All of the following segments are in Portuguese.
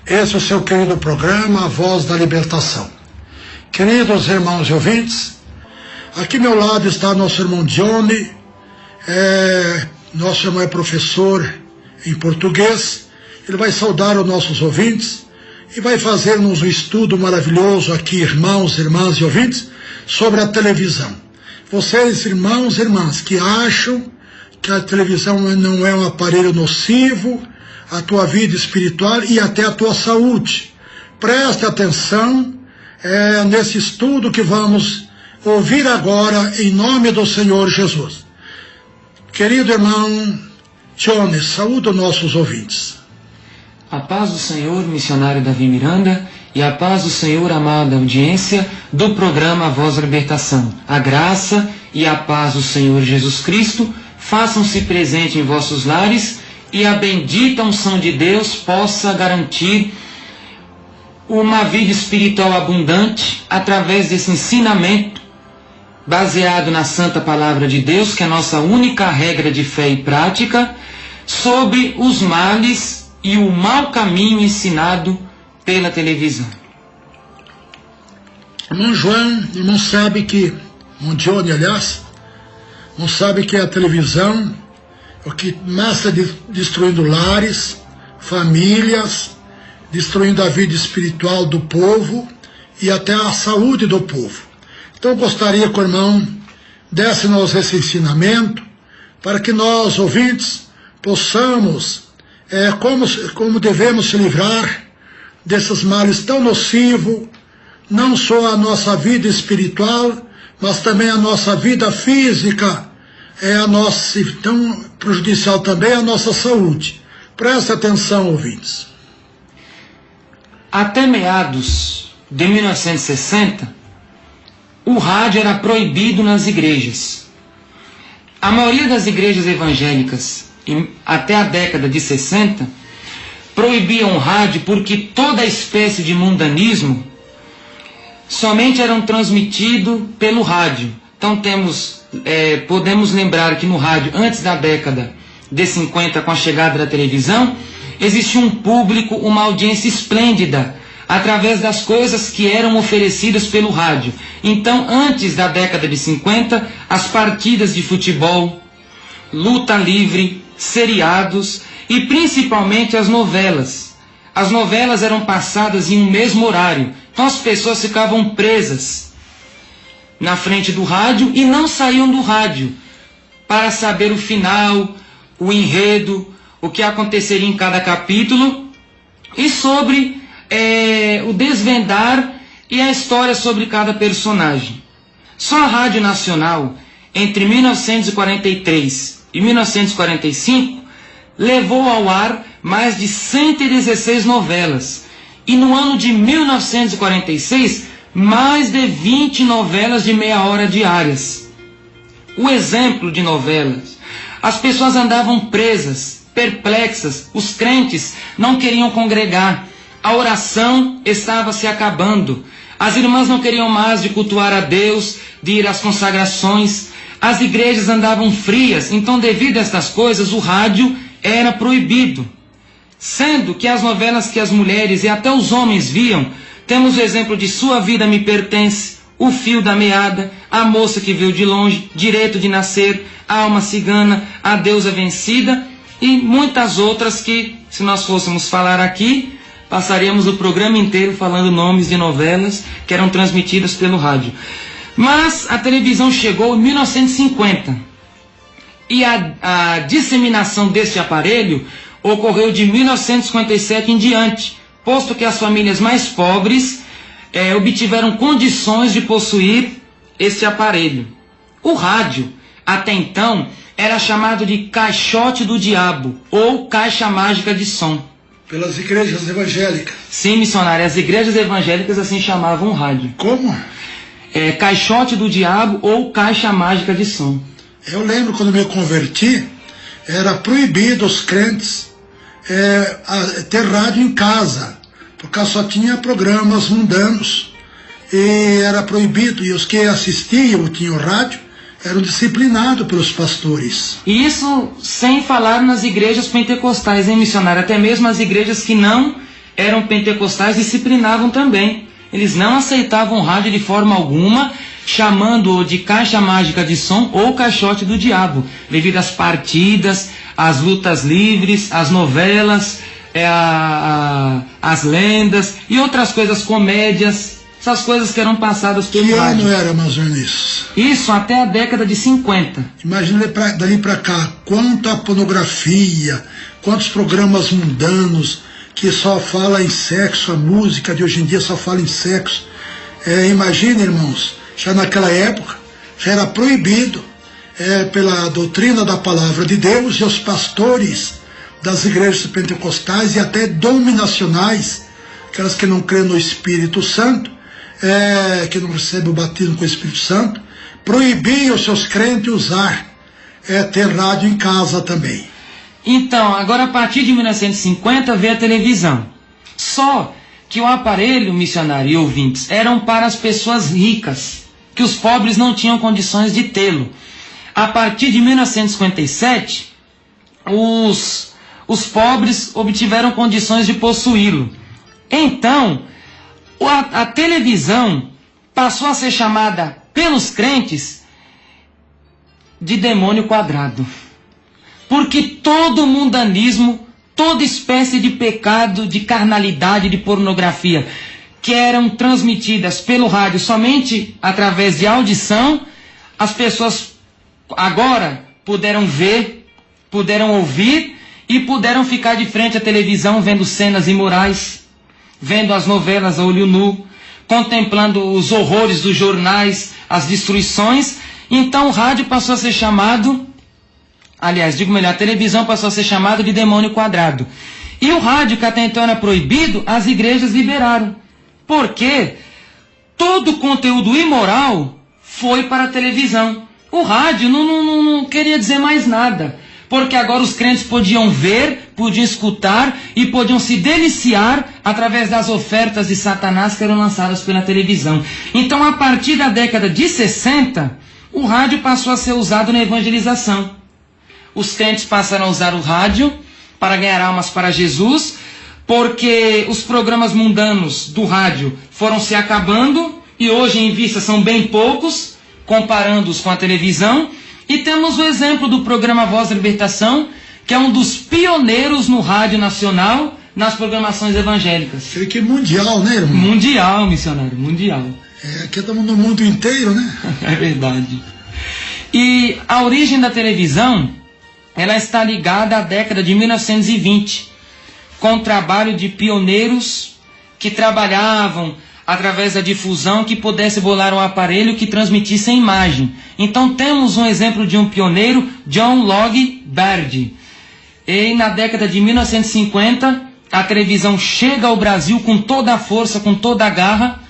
Esse é o seu querido programa, A Voz da Libertação. Queridos irmãos e ouvintes, aqui ao meu lado está nosso irmão Johnny. Nosso irmão é professor em português. Ele vai saudar os nossos ouvintes e vai fazer-nos um estudo maravilhoso aqui, irmãos, irmãs e ouvintes, sobre a televisão. Vocês, irmãos e irmãs, que acham que a televisão não é um aparelho nocivo à tua vida espiritual e até à tua saúde, preste atenção nesse estudo que vamos ouvir agora, em nome do Senhor Jesus. Querido irmão Johnny, saúde os nossos ouvintes. A paz do Senhor, missionário Davi Miranda, e a paz do Senhor, amada audiência do programa A Voz da Libertação. A graça e a paz do Senhor Jesus Cristo façam-se presente em vossos lares e a bendita unção de Deus possa garantir uma vida espiritual abundante através desse ensinamento baseado na Santa Palavra de Deus, que é a nossa única regra de fé e prática, sobre os males e o mau caminho ensinado pela televisão. Irmão João, irmão sabe que, irmão Johnny, aliás, não sabe que a televisão é o que mais está destruindo lares, famílias, destruindo a vida espiritual do povo e até a saúde do povo. Então eu gostaria que o irmão desse-nos esse ensinamento para que nós, ouvintes, possamos, como devemos se livrar desses males tão nocivos, não só a nossa vida espiritual, mas também a nossa vida física, tão prejudicial também à nossa saúde. Preste atenção, ouvintes. Até meados de 1960, o rádio era proibido nas igrejas. A maioria das igrejas evangélicas, até a década de 60, proibiam o rádio porque toda espécie de mundanismo somente eram transmitido pelo rádio. Então podemos lembrar que no rádio, antes da década de 50, com a chegada da televisão, existia um público, uma audiência esplêndida, através das coisas que eram oferecidas pelo rádio. Então, antes da década de 50, as partidas de futebol, luta livre, seriados e principalmente as novelas. As novelas eram passadas em um mesmo horário, então as pessoas ficavam presas na frente do rádio e não saíam do rádio para saber o final, o enredo, o que aconteceria em cada capítulo e sobre o desvendar e a história sobre cada personagem. Só a Rádio Nacional, entre 1943 e 1945, levou ao ar mais de 116 novelas. E no ano de 1946, mais de 20 novelas de meia hora diárias. O exemplo de novelas. As pessoas andavam presas, perplexas, os crentes não queriam congregar, a oração estava se acabando, as irmãs não queriam mais de cultuar a Deus, de ir às consagrações, as igrejas andavam frias, então devido a estas coisas o rádio era proibido. Sendo que as novelas que as mulheres e até os homens viam, temos o exemplo de Sua Vida Me Pertence, O Fio da Meada, A Moça que Veio de Longe, Direito de Nascer, A Alma Cigana, A Deusa Vencida e muitas outras que, se nós fôssemos falar aqui, passaríamos o programa inteiro falando nomes de novelas que eram transmitidas pelo rádio. Mas a televisão chegou em 1950 e a disseminação deste aparelho ocorreu de 1957 em diante, posto que as famílias mais pobres obtiveram condições de possuir este aparelho. O rádio, até então, era chamado de caixote do diabo ou caixa mágica de som. Pelas igrejas evangélicas. Sim, missionário, as igrejas evangélicas assim chamavam o rádio. Como? Caixote do diabo ou caixa mágica de som. Eu lembro quando me converti, era proibido os crentes ter rádio em casa, porque só tinha programas mundanos e era proibido, e os que assistiam, tinham rádio, eram disciplinados pelos pastores. E isso sem falar nas igrejas pentecostais, hein, missionário? Até mesmo as igrejas que não eram pentecostais, disciplinavam também. Eles não aceitavam o rádio de forma alguma, chamando-o de caixa mágica de som ou caixote do diabo, devido às partidas, às lutas livres, às novelas, as lendas e outras coisas, comédias, essas coisas que eram passadas pelo rádio. Que ano era mais ou menos isso? Isso até a década de 50. Imagina dali para cá, quanta pornografia, quantos programas mundanos que só fala em sexo, a música de hoje em dia só fala em sexo. Imagina, irmãos, já naquela época já era proibido pela doutrina da palavra de Deus, e os pastores das igrejas pentecostais e até dominacionais, aquelas que não creem no Espírito Santo, que não recebem o batismo com o Espírito Santo, proibiam os seus crentes usar ter rádio em casa também. Então, agora a partir de 1950 veio a televisão. Só que o aparelho, missionário e ouvintes, eram para as pessoas ricas, que os pobres não tinham condições de tê-lo. A partir de 1957, os pobres obtiveram condições de possuí-lo. Então, a televisão passou a ser chamada pelos crentes de demônio quadrado. Porque todo mundanismo, toda espécie de pecado, de carnalidade, de pornografia, que eram transmitidas pelo rádio somente através de audição, as pessoas agora puderam ver, puderam ouvir e puderam ficar de frente à televisão vendo cenas imorais, vendo as novelas a olho nu, contemplando os horrores dos jornais, as destruições. Então o rádio passou a ser chamado, aliás, digo melhor, a televisão passou a ser chamada de demônio quadrado. E o rádio, que até então era proibido, as igrejas liberaram. Porque todo o conteúdo imoral foi para a televisão. O rádio não queria dizer mais nada. Porque agora os crentes podiam ver, podiam escutar e podiam se deliciar através das ofertas de Satanás que eram lançadas pela televisão. Então, a partir da década de 60, o rádio passou a ser usado na evangelização. Os crentes passaram a usar o rádio para ganhar almas para Jesus, porque os programas mundanos do rádio foram se acabando e hoje em vista são bem poucos, comparando-os com a televisão. E temos o exemplo do programa Voz da Libertação, que é um dos pioneiros no rádio nacional nas programações evangélicas. Creio que mundial, né, irmão? Mundial, missionário, mundial. Aqui estamos no mundo inteiro, né? É verdade. E a origem da televisão, ela está ligada à década de 1920, com o trabalho de pioneiros que trabalhavam através da difusão, que pudesse bolar um aparelho que transmitisse a imagem. Então temos um exemplo de um pioneiro, John Logie Baird. E na década de 1950, a televisão chega ao Brasil com toda a força, com toda a garra,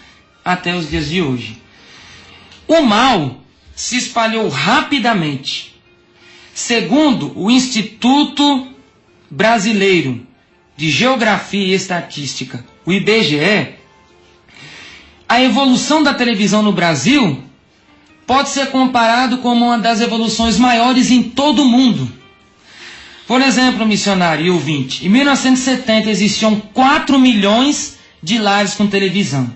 até os dias de hoje. O mal se espalhou rapidamente. Segundo o Instituto Brasileiro de Geografia e Estatística, o IBGE, a evolução da televisão no Brasil pode ser comparado como uma das evoluções maiores em todo o mundo. Por exemplo, missionário e ouvinte, em 1970 existiam 4 milhões de lares com televisão.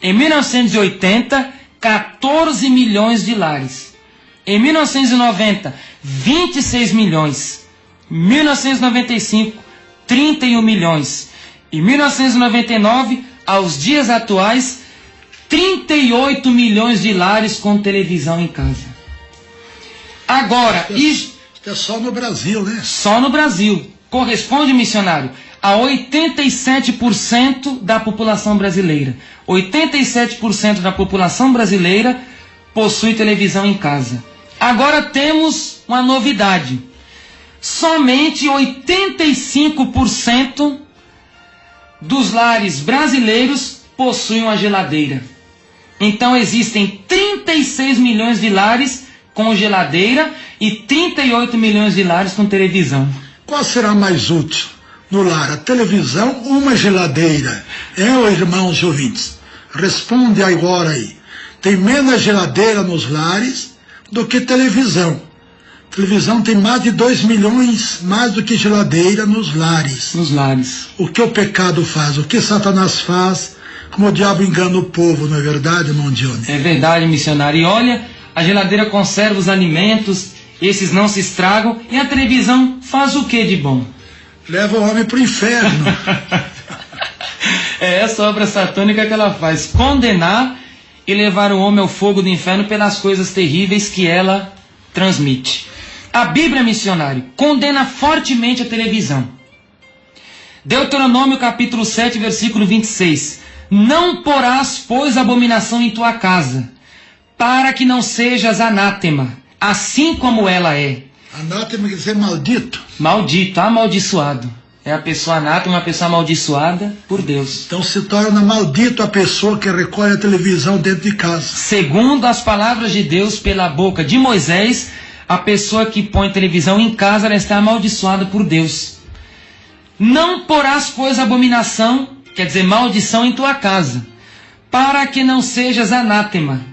Em 1980, 14 milhões de lares. Em 1990, 26 milhões. Em 1995, 31 milhões. Em 1999, aos dias atuais, 38 milhões de lares com televisão em casa. Agora, isso é só no Brasil, né? Só no Brasil. Corresponde, missionário, a 87% da população brasileira. 87% da população brasileira possui televisão em casa. Agora temos uma novidade. Somente 85% dos lares brasileiros possuem uma geladeira. Então existem 36 milhões de lares com geladeira e 38 milhões de lares com televisão. Qual será mais útil no lar, a televisão ou uma geladeira? Irmãos e ouvintes, responde agora aí. Tem menos geladeira nos lares do que televisão. Televisão tem mais de 2 milhões, mais do que geladeira nos lares. Nos lares. O que o pecado faz, o que Satanás faz, como o diabo engana o povo, não é verdade, irmão Johnny? É verdade, missionário. E olha, a geladeira conserva os alimentos, esses não se estragam, e a televisão faz o que de bom? Leva o homem para o inferno. É essa obra satânica que ela faz, condenar e levar o homem ao fogo do inferno pelas coisas terríveis que ela transmite. A Bíblia, missionário, condena fortemente a televisão. Deuteronômio capítulo 7, versículo 26. Não porás, pois, abominação em tua casa, para que não sejas anátema, assim como ela é. Anátema quer dizer maldito. Maldito, amaldiçoado. É a pessoa anátema, uma pessoa amaldiçoada por Deus. Então se torna maldito a pessoa que recolhe a televisão dentro de casa. Segundo as palavras de Deus pela boca de Moisés, a pessoa que põe televisão em casa, ela está amaldiçoada por Deus. Não porás, pois, abominação, quer dizer, maldição em tua casa, para que não sejas anátema.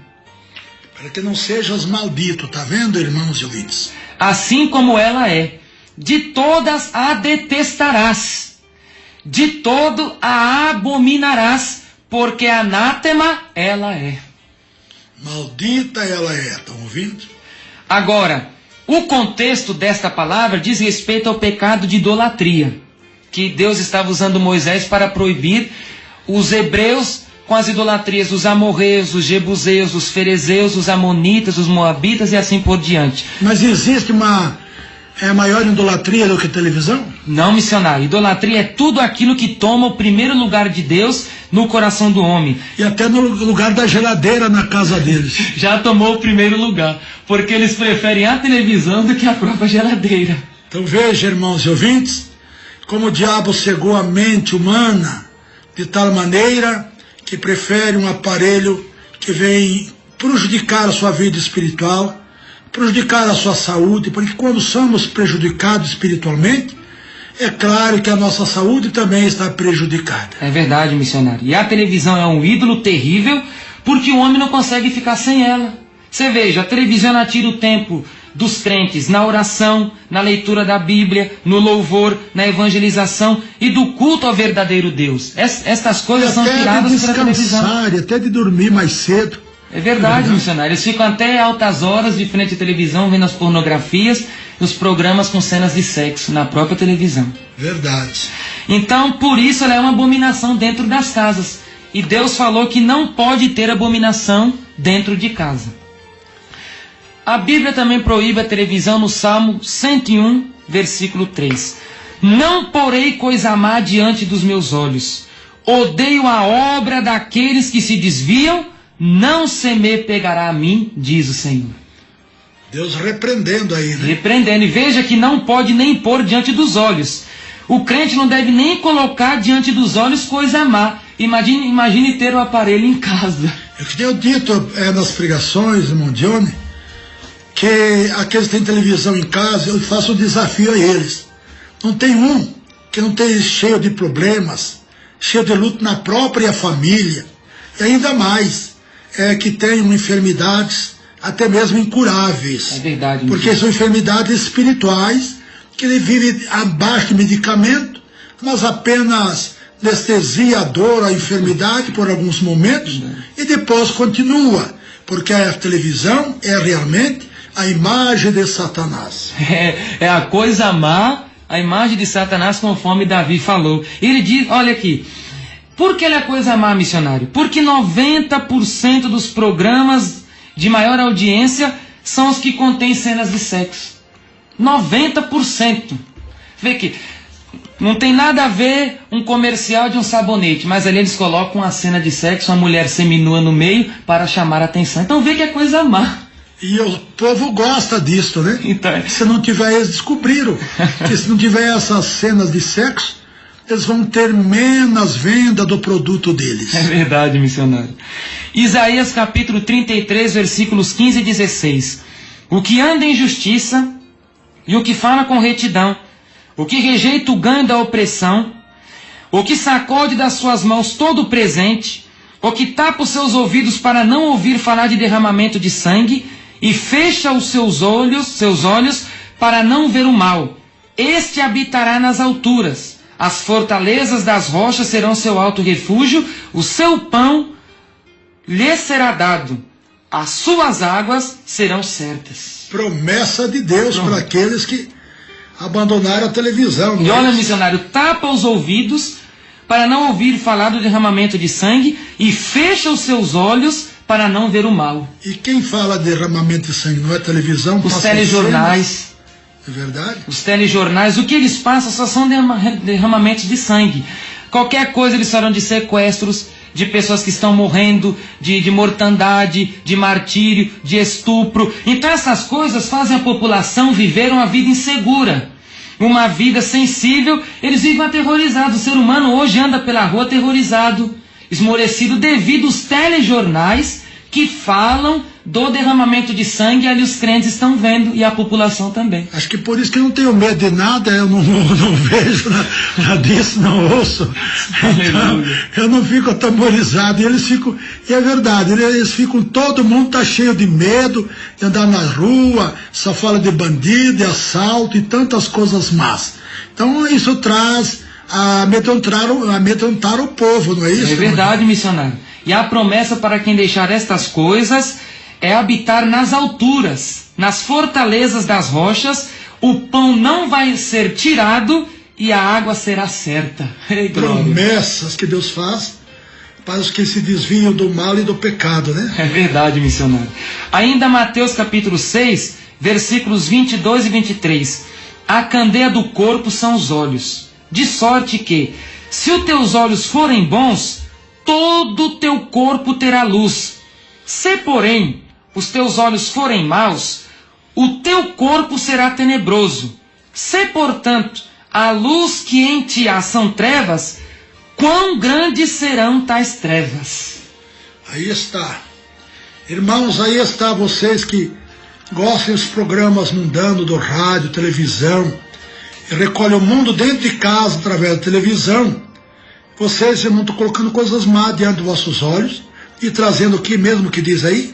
Para que não sejas maldito, tá vendo, irmãos e ouvintes? Assim como ela é. De todas a detestarás, de todo a abominarás, porque anátema ela é. Maldita ela é, estão ouvindo? Agora, o contexto desta palavra diz respeito ao pecado de idolatria, que Deus estava usando Moisés para proibir os hebreus com as idolatrias dos amorreus, os jebuseus, os ferezeus, os amonitas, os moabitas e assim por diante. Mas existe uma maior idolatria do que televisão? Não, missionário. Idolatria é tudo aquilo que toma o primeiro lugar de Deus no coração do homem. E até no lugar da geladeira na casa deles. Já tomou o primeiro lugar, porque eles preferem a televisão do que a própria geladeira. Então veja, irmãos e ouvintes, como o diabo cegou a mente humana de tal maneira que prefere um aparelho que vem prejudicar a sua vida espiritual, prejudicar a sua saúde, porque quando somos prejudicados espiritualmente, é claro que a nossa saúde também está prejudicada. É verdade, missionário. E a televisão é um ídolo terrível, porque o homem não consegue ficar sem ela. Você veja, a televisão ela tira o tempo dos crentes na oração, na leitura da Bíblia, no louvor, na evangelização e do culto ao verdadeiro Deus. Estas coisas são tiradas pela televisão. E até de dormir mais cedo. É verdade, missionário. Eles ficam até altas horas de frente à televisão, vendo as pornografias e os programas com cenas de sexo na própria televisão. Verdade. Então, por isso ela é uma abominação dentro das casas. E Deus falou que não pode ter abominação dentro de casa. A Bíblia também proíbe a televisão no Salmo 101, versículo 3. Não porei coisa má diante dos meus olhos. Odeio a obra daqueles que se desviam. Não se me pegará a mim, diz o Senhor. Deus repreendendo aí, né? Repreendendo. E veja que não pode nem pôr diante dos olhos. O crente não deve nem colocar diante dos olhos coisa má. Imagine ter o aparelho em casa. Eu que tenho dito nas pregações, irmão Johnny, que aqueles que têm televisão em casa, eu faço um desafio a eles. Não tem um que não esteja cheio de problemas, cheio de luto na própria família. E ainda mais, que tenham enfermidades até mesmo incuráveis. É verdade. Porque são enfermidades espirituais, que ele vive abaixo de medicamento, mas apenas anestesia a dor, a enfermidade por alguns momentos, e depois continua. Porque a televisão é realmente a imagem de Satanás. É a coisa má, a imagem de Satanás, conforme Davi falou. Ele diz, olha aqui, por que ele é coisa má, missionário? Porque 90% dos programas de maior audiência são os que contêm cenas de sexo. 90%. Vê que não tem nada a ver um comercial de um sabonete, mas ali eles colocam uma cena de sexo, uma mulher seminua no meio para chamar a atenção. Então vê que é coisa má. E o povo gosta disso, né? Então, se não tiver, eles descobriram que se não tiver essas cenas de sexo, eles vão ter menos venda do produto deles. É verdade, missionário. Isaías capítulo 33, versículos 15 e 16. O que anda em justiça e o que fala com retidão, o que rejeita o ganho da opressão, o que sacode das suas mãos todo o presente, o que tapa os seus ouvidos para não ouvir falar de derramamento de sangue, e fecha os seus olhos para não ver o mal. Este habitará nas alturas. As fortalezas das rochas serão seu alto refúgio. O seu pão lhe será dado. As suas águas serão certas. Promessa de Deus para aqueles que abandonaram a televisão. E olha, missionário, tapa os ouvidos para não ouvir falar do derramamento de sangue e fecha os seus olhos para não ver o mal. E quem fala de derramamento de sangue não é televisão? Os telejornais. É verdade? Os telejornais, o que eles passam só são derramamentos de sangue. Qualquer coisa eles falam de sequestros, de pessoas que estão morrendo, de mortandade, de martírio, de estupro. Então essas coisas fazem a população viver uma vida insegura, uma vida sensível. Eles vivem aterrorizados. O ser humano hoje anda pela rua aterrorizado, esmorecido devido aos telejornais que falam do derramamento de sangue. Ali os crentes estão vendo e a população também. Acho que por isso que eu não tenho medo de nada, eu não vejo nada disso, não ouço. Então, eu não fico atemorizado. E eles ficam, e é verdade, eles ficam, todo mundo está cheio de medo de andar na rua, só fala de bandido, de assalto e tantas coisas más. Então isso traz a amedrontar o povo, não é isso? É verdade, missionário. E a promessa para quem deixar estas coisas é habitar nas alturas, nas fortalezas das rochas. O pão não vai ser tirado e a água será certa. Promessas que Deus faz para os que se desviam do mal e do pecado, né? É verdade, missionário. Ainda Mateus capítulo 6, versículos 22 e 23. A candeia do corpo são os olhos, de sorte que, se os teus olhos forem bons, todo o teu corpo terá luz. Se, porém, os teus olhos forem maus, o teu corpo será tenebroso. Se, portanto, a luz que em ti há são trevas, quão grandes serão tais trevas? Aí está. Irmãos, aí está vocês que gostam dos programas mundanos do rádio, televisão, e recolhem o mundo dentro de casa através da televisão. Vocês, irmão, estão colocando coisas más diante dos vossos olhos e trazendo o que mesmo que diz aí?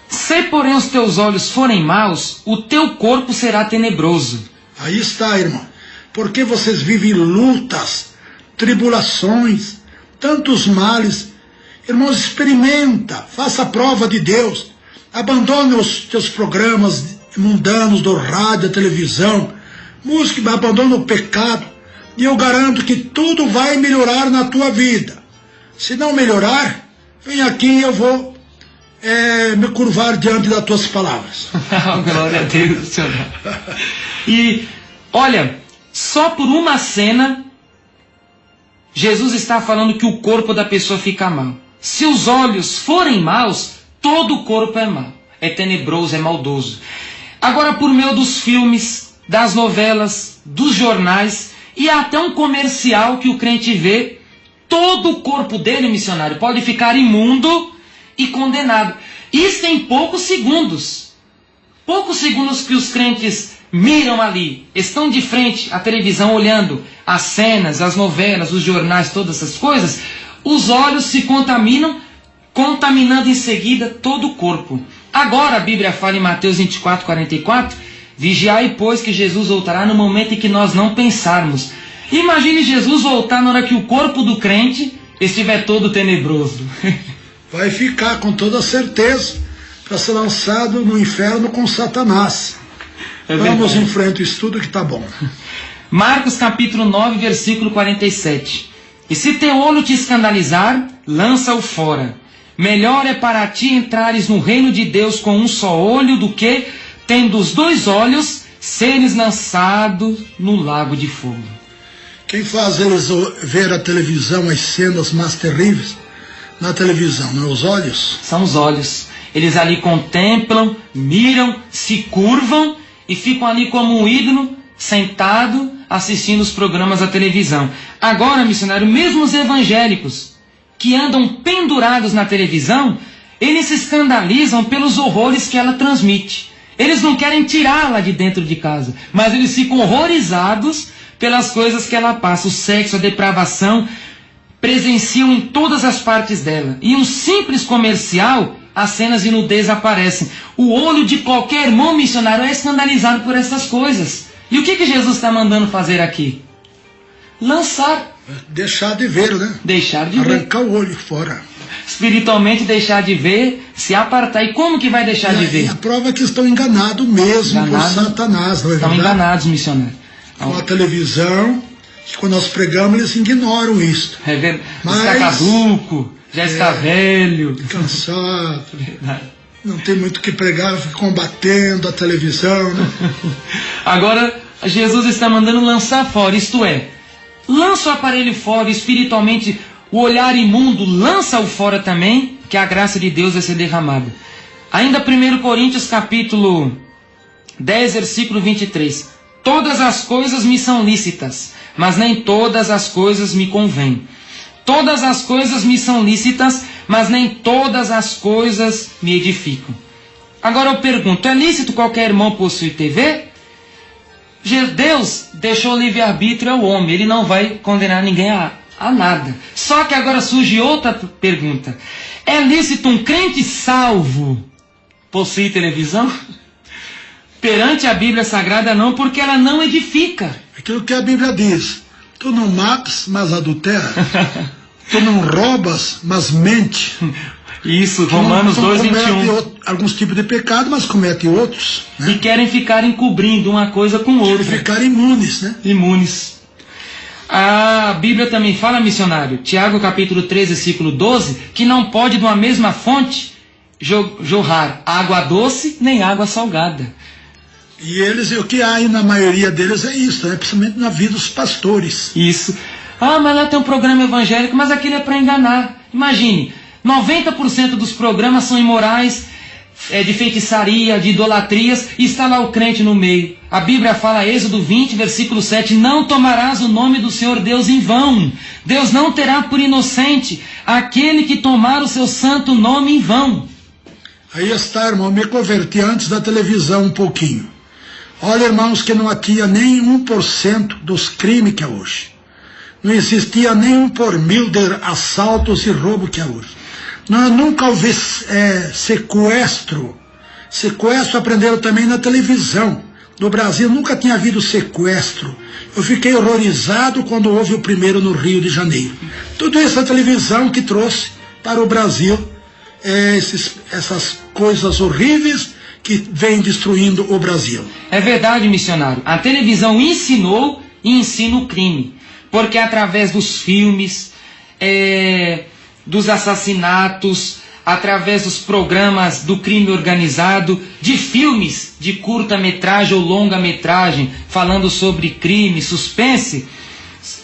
Se, porém, os teus olhos forem maus, o teu corpo será tenebroso. Aí está, irmão. Porque vocês vivem lutas, tribulações, tantos males. Irmãos, experimenta, faça a prova de Deus. Abandone os teus programas mundanos do rádio, da televisão. Música, abandone o pecado. E eu garanto que tudo vai melhorar na tua vida. Se não melhorar, vem aqui e eu vou me curvar diante das tuas palavras. Glória a Deus, Senhor. E, olha, só por uma cena, Jesus está falando que o corpo da pessoa fica mal. Se os olhos forem maus, todo o corpo é mau. É tenebroso, é maldoso. Agora, por meio dos filmes, das novelas, dos jornais, e até um comercial que o crente vê, todo o corpo dele, missionário, pode ficar imundo e condenado. Isso em poucos segundos. Poucos segundos que os crentes miram ali, estão de frente à televisão olhando as cenas, as novelas, os jornais, todas essas coisas, os olhos se contaminam, contaminando em seguida todo o corpo. Agora a Bíblia fala em Mateus 24, 44, vigiai, pois, que Jesus voltará no momento em que nós não pensarmos. Imagine Jesus voltar na hora que o corpo do crente estiver todo tenebroso. Vai ficar com toda certeza para ser lançado no inferno com Satanás. Vamos em frente ao estudo que está bom. Marcos capítulo 9, versículo 47. E se teu olho te escandalizar, lança-o fora. Melhor é para ti entrares no reino de Deus com um só olho do que, tendo os dois olhos, seres lançados no lago de fogo. Quem faz eles ver a televisão, as cenas mais terríveis na televisão, não é os olhos? São os olhos. Eles ali contemplam, miram, se curvam e ficam ali como um ídolo, sentado, assistindo os programas da televisão. Agora, missionário, mesmo os evangélicos que andam pendurados na televisão, eles se escandalizam pelos horrores que ela transmite. Eles não querem tirá-la de dentro de casa, mas eles ficam horrorizados pelas coisas que ela passa. O sexo, a depravação, presenciam em todas as partes dela. E um simples comercial as cenas de nudez aparecem. O olho de qualquer irmão missionário é escandalizado por essas coisas. E o que Jesus está mandando fazer aqui? Lançar. Deixar de ver, né? Deixar de ver. Arrancar o olho fora. Espiritualmente deixar de ver, se apartar. E como que vai deixar de ver? E a prova é que estão enganados mesmo por Satanás, não é verdade? Estão enganados, missionário. Com a televisão, quando nós pregamos, eles ignoram isso. É verdade. Está caduco, já está velho. Cansado. Verdade. Não tem muito o que pregar, fica combatendo a televisão, né? Agora, Jesus está mandando lançar fora, isto é, lança o aparelho fora, espiritualmente, o olhar imundo, lança-o fora também, que a graça de Deus vai ser derramada. Ainda 1 Coríntios capítulo 10, versículo 23. Todas as coisas me são lícitas, mas nem todas as coisas me convêm. Todas as coisas me são lícitas, mas nem todas as coisas me edificam. Agora eu pergunto, é lícito qualquer irmão possuir TV? Deus deixou livre-arbítrio ao homem, ele não vai condenar ninguém a nada. Só que agora surge outra pergunta. É lícito um crente salvo possuir televisão? Perante a Bíblia Sagrada não, porque ela não edifica. Aquilo que a Bíblia diz, tu não matas, mas adultera. Tu não roubas, mas mente. Isso, Romanos 2:21. Alguns tipos de pecado, mas comete outros. Né? E querem ficar encobrindo uma coisa com outra. Querem ficar imunes, né? Imunes. A Bíblia também fala, missionário, Tiago capítulo 3, versículo 12, que não pode de uma mesma fonte jorrar água doce nem água salgada. E eles, o que há aí na maioria deles é isso, né? Principalmente na vida dos pastores. Isso. Ah, mas lá tem um programa evangélico, mas aquilo é para enganar. Imagine, 90% dos programas são imorais, de feitiçaria, de idolatrias, e está lá o crente no meio. A Bíblia fala, Êxodo 20, versículo 7, não tomarás o nome do Senhor Deus em vão. Deus não terá por inocente aquele que tomar o seu santo nome em vão. Aí está, irmão, me converti antes da televisão um pouquinho. Olha, irmãos, que não tinha nem 1% dos crimes que é hoje. Não existia nem 1 por 1000 de assaltos e roubo que é hoje. Nós nunca houve sequestro. Sequestro aprenderam também na televisão. No Brasil nunca tinha havido sequestro. Eu fiquei horrorizado quando houve o primeiro no Rio de Janeiro. Tudo isso a televisão que trouxe para o Brasil essas coisas horríveis que vêm destruindo o Brasil. É verdade, missionário. A televisão ensinou e ensina o crime. Porque através dos filmes, dos assassinatos, através dos programas do crime organizado, de filmes de curta-metragem ou longa-metragem, falando sobre crime, suspense,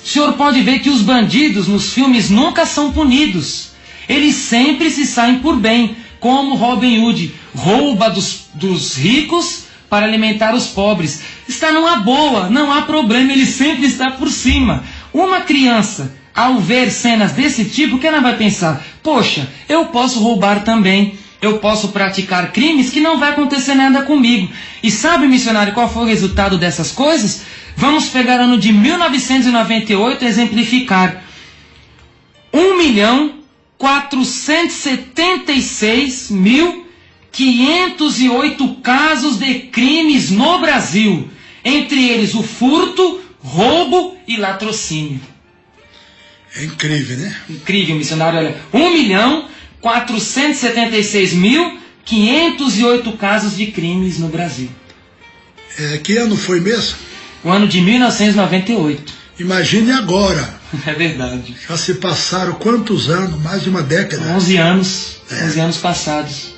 o senhor pode ver que os bandidos nos filmes nunca são punidos. Eles sempre se saem por bem, como Robin Hood rouba dos ricos para alimentar os pobres. Está numa boa, não há problema, ele sempre está por cima. Uma criança, ao ver cenas desse tipo, o que ela vai pensar? Poxa, eu posso roubar também, eu posso praticar crimes que não vai acontecer nada comigo. E sabe, missionário, qual foi o resultado dessas coisas? Vamos pegar o ano de 1998 e exemplificar. 1.476.508 casos de crimes no Brasil. Entre eles o furto, roubo e latrocínio. É incrível, né? Incrível, missionário. Olha, 1.476.508 casos de crimes no Brasil. Que ano foi mesmo? O ano de 1998. Imagine agora. É verdade. Já se passaram quantos anos? Mais de uma década. 11 anos. 11 anos passados.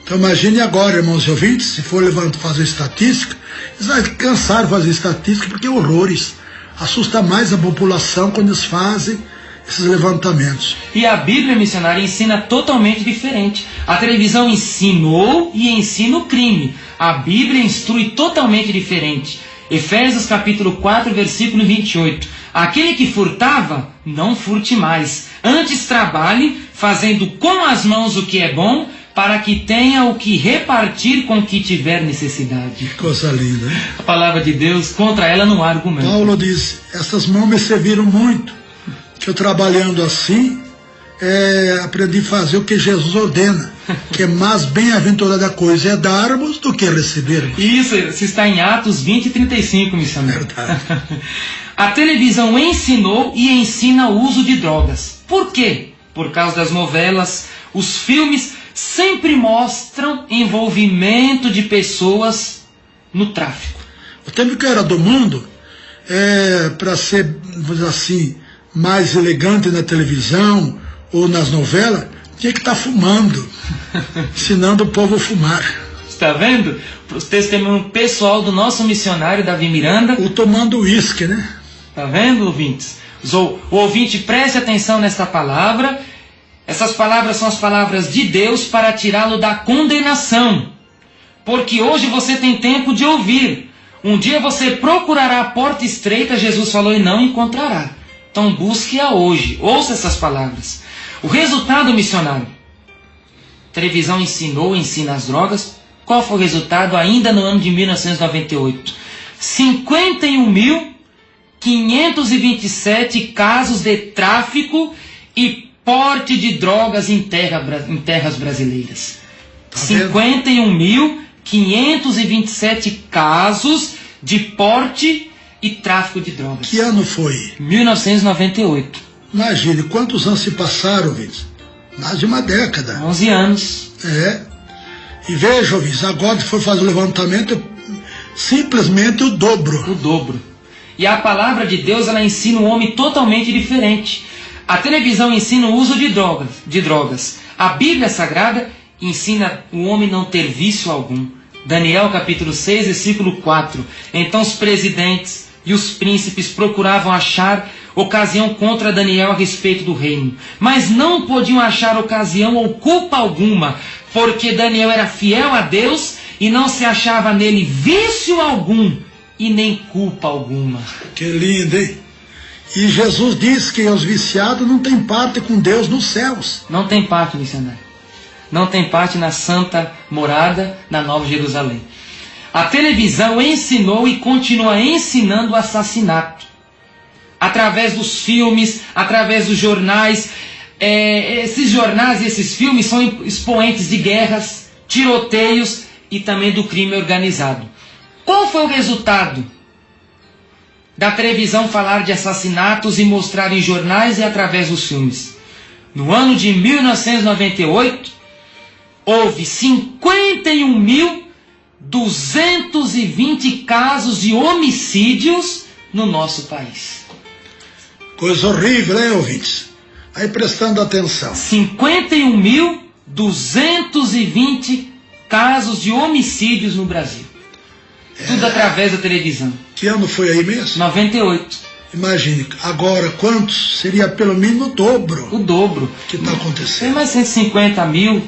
Então imagine agora, irmãos e ouvintes, se for fazer estatística, eles vão cansar de fazer estatística porque horrores. Assusta mais a população quando eles fazem esses levantamentos. E a Bíblia missionária ensina totalmente diferente. A televisão ensinou e ensina o crime. A Bíblia instrui totalmente diferente. Efésios capítulo 4, versículo 28. Aquele que furtava, não furte mais. Antes trabalhe, fazendo com as mãos o que é bom, para que tenha o que repartir com que tiver necessidade. Que coisa linda, hein? A palavra de Deus, contra ela não há argumento. Paulo diz, essas mãos me serviram muito, que eu trabalhando assim, aprendi a fazer o que Jesus ordena, que é mais bem-aventurada coisa é darmos do que recebermos. Isso está em Atos 20:35, missionário. Verdade. A televisão ensinou e ensina o uso de drogas. Por quê? Por causa das novelas, os filmes sempre mostram envolvimento de pessoas no tráfico. O tempo que era do mundo, para ser, vamos dizer assim, mais elegante na televisão ou nas novelas, tinha que estar fumando, ensinando o povo a fumar. Está vendo? O testemunho pessoal do nosso missionário Davi Miranda. Ou tomando uísque, né? Está vendo, ouvintes? O ouvinte, preste atenção nesta palavra. Essas palavras são as palavras de Deus para tirá-lo da condenação. Porque hoje você tem tempo de ouvir. Um dia você procurará a porta estreita, Jesus falou, e não encontrará. Então busque-a hoje. Ouça essas palavras. O resultado, missionário. A televisão ensina as drogas. Qual foi o resultado ainda no ano de 1998? 51.527 casos de tráfico e porte de drogas em terras brasileiras. 51.527 casos de porte e tráfico de drogas. Que ano foi? 1998. Imagine quantos anos se passaram, ouvintes. Mais de uma década. 11 anos. E veja, ouvintes, agora que for fazer o levantamento, simplesmente o dobro. O dobro. E a palavra de Deus, ela ensina um homem totalmente diferente. A televisão ensina o uso de drogas. A Bíblia Sagrada ensina o homem não ter vício algum. Daniel capítulo 6, versículo 4. Então os presidentes e os príncipes procuravam achar ocasião contra Daniel a respeito do reino, mas não podiam achar ocasião ou culpa alguma, porque Daniel era fiel a Deus e não se achava nele vício algum e nem culpa alguma. Que lindo, hein? E Jesus diz que os viciados não têm parte com Deus nos céus. Não tem parte, missionário. Não tem parte na santa morada, na Nova Jerusalém. A televisão ensinou e continua ensinando o assassinato. Através dos filmes, através dos jornais. Esses jornais e esses filmes são expoentes de guerras, tiroteios e também do crime organizado. Qual foi o resultado da televisão falar de assassinatos e mostrar em jornais e através dos filmes? No ano de 1998, houve 51.220 casos de homicídios no nosso país. Coisa horrível, hein, ouvintes? Aí prestando atenção. 51.220 casos de homicídios no Brasil. Tudo através da televisão. Que ano foi aí mesmo? 98. Imagine, agora quantos? Seria pelo menos o dobro. O dobro. Que está acontecendo. Tem mais 150 mil,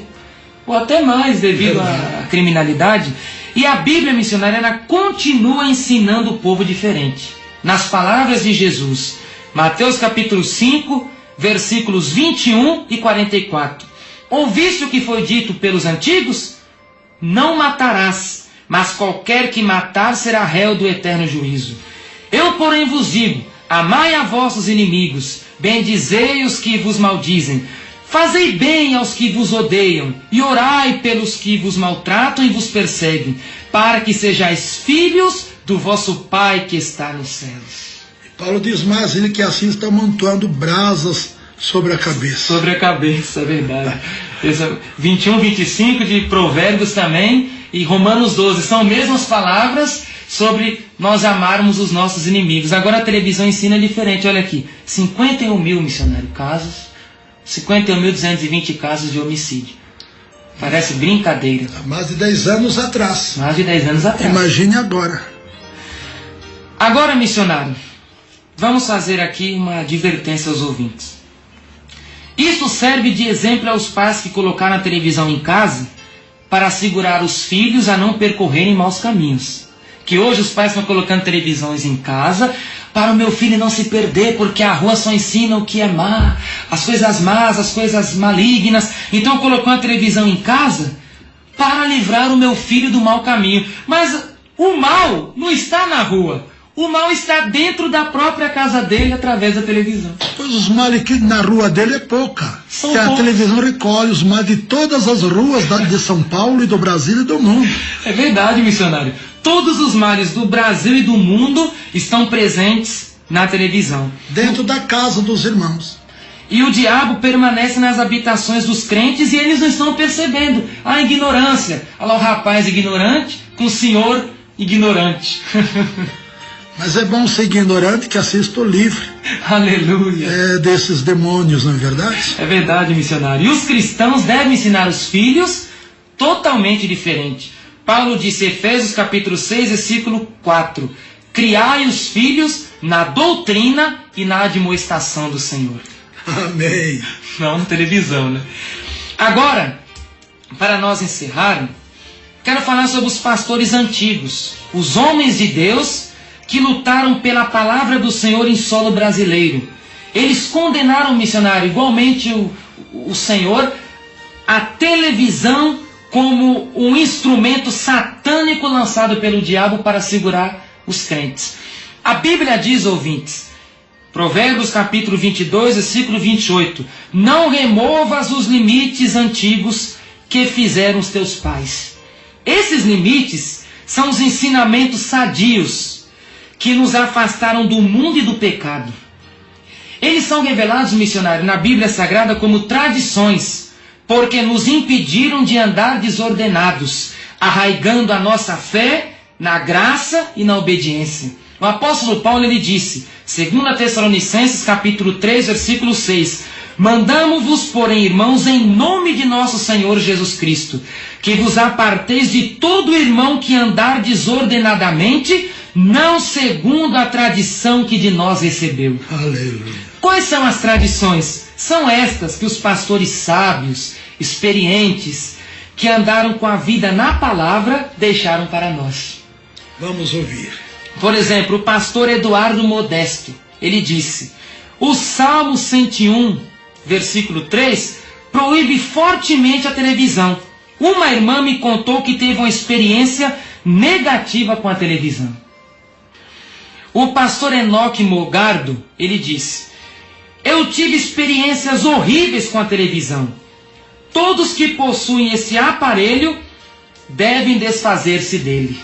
ou até mais, devido à criminalidade. E a Bíblia missionária, ela continua ensinando o povo diferente. Nas palavras de Jesus, Mateus capítulo 5, versículos 21 e 44. Ouviste o que foi dito pelos antigos? Não matarás, mas qualquer que matar será réu do eterno juízo. Eu, porém, vos digo, amai a vossos inimigos, bendizei os que vos maldizem, fazei bem aos que vos odeiam, e orai pelos que vos maltratam e vos perseguem, para que sejais filhos do vosso Pai que está nos céus. Paulo diz mais, ele que assim está montando brasas sobre a cabeça. Sobre a cabeça, é verdade. 21, 25 de Provérbios também, e Romanos 12, são mesmas palavras sobre nós amarmos os nossos inimigos. Agora a televisão ensina diferente, olha aqui, 51 mil, missionário, casos, 51.220 casos de homicídio. Parece brincadeira. Há mais de 10 anos atrás. Mais de 10 anos atrás. Imagine agora. Agora, missionário, vamos fazer aqui uma advertência aos ouvintes. Isso serve de exemplo aos pais que colocaram a televisão em casa para assegurar os filhos a não percorrerem maus caminhos. Que hoje os pais estão colocando televisões em casa para o meu filho não se perder, porque a rua só ensina o que é má, as coisas más, as coisas malignas. Então colocou a televisão em casa para livrar o meu filho do mau caminho. Mas o mal não está na rua. O mal está dentro da própria casa dele através da televisão. Pois os males que na rua dele é pouca. São Que a poucos. televisão recolhe os males de todas as ruas de São Paulo e do Brasil e do mundo. É verdade, missionário. Todos os males do Brasil e do mundo estão presentes na televisão. Dentro da casa dos irmãos. E o diabo permanece nas habitações dos crentes e eles não estão percebendo. A ignorância. Olha lá o rapaz ignorante com o senhor ignorante. Mas é bom ser ignorante que assim estou livre. Aleluia. Desses demônios, não é verdade? É verdade, missionário. E os cristãos devem ensinar os filhos totalmente diferente. Paulo disse, Efésios capítulo 6, versículo 4. Criai os filhos na doutrina e na admoestação do Senhor. Amém. Não na televisão, né? Agora, para nós encerrarmos, quero falar sobre os pastores antigos, os homens de Deus que lutaram pela palavra do Senhor em solo brasileiro. Eles condenaram o missionário, igualmente o Senhor, a televisão como um instrumento satânico lançado pelo diabo para segurar os crentes. A Bíblia diz, ouvintes, Provérbios capítulo 22, versículo 28, não removas os limites antigos que fizeram os teus pais. Esses limites são os ensinamentos sadios que nos afastaram do mundo e do pecado. Eles são revelados, missionário, na Bíblia Sagrada como tradições, porque nos impediram de andar desordenados, arraigando a nossa fé na graça e na obediência. O apóstolo Paulo, ele disse, 2 Tessalonicenses capítulo 3, versículo 6, mandamo-vos, porém, irmãos, em nome de nosso Senhor Jesus Cristo, que vos aparteis de todo irmão que andar desordenadamente, não segundo a tradição que de nós recebeu. Aleluia. Quais são as tradições? São estas que os pastores sábios, experientes, que andaram com a vida na palavra, deixaram para nós. Vamos ouvir. Por exemplo, o pastor Eduardo Modesto, ele disse, o Salmo 101, versículo 3, proíbe fortemente a televisão. Uma irmã me contou que teve uma experiência negativa com a televisão. O pastor Enoque Mogardo, ele disse, eu tive experiências horríveis com a televisão. Todos que possuem esse aparelho devem desfazer-se dele.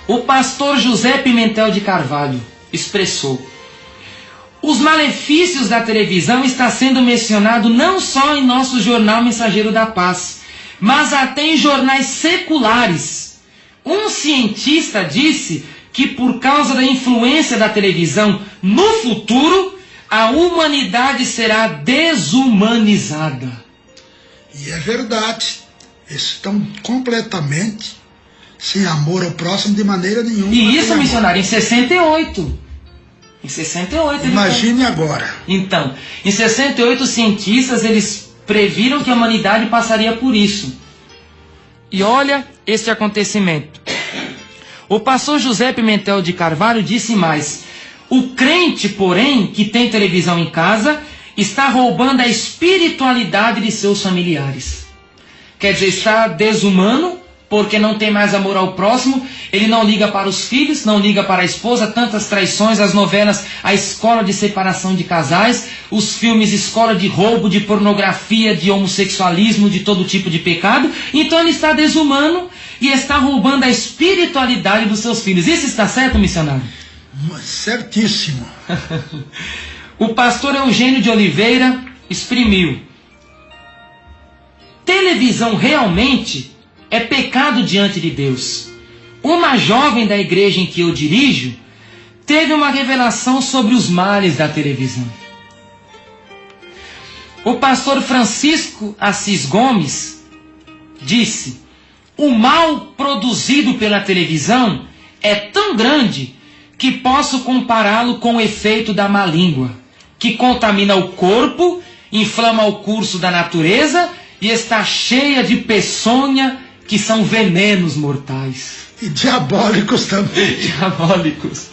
O pastor José Pimentel de Carvalho expressou, os malefícios da televisão está sendo mencionado não só em nosso jornal Mensageiro da Paz, mas até em jornais seculares. Um cientista disse que por causa da influência da televisão, no futuro, a humanidade será desumanizada. E é verdade. Eles estão completamente sem amor ao próximo de maneira nenhuma. E isso, missionário, em 68. Em 68. Imagine agora. Então, em 68, os cientistas, eles previram que a humanidade passaria por isso. E olha este acontecimento. O pastor José Pimentel de Carvalho disse mais, o crente, porém, que tem televisão em casa, está roubando a espiritualidade de seus familiares. Quer dizer, está desumano, porque não tem mais amor ao próximo, ele não liga para os filhos, não liga para a esposa, tantas traições, as novelas, a escola de separação de casais, os filmes escola de roubo, de pornografia, de homossexualismo, de todo tipo de pecado. Então ele está desumano e está roubando a espiritualidade dos seus filhos. Isso está certo, missionário? Certíssimo. O pastor Eugênio de Oliveira exprimiu, televisão realmente é pecado diante de Deus. Uma jovem da igreja em que eu dirijo teve uma revelação sobre os males da televisão. O pastor Francisco Assis Gomes disse, o mal produzido pela televisão é tão grande que posso compará-lo com o efeito da má língua, que contamina o corpo, inflama o curso da natureza e está cheia de peçonha, que são venenos mortais. E diabólicos também. Diabólicos.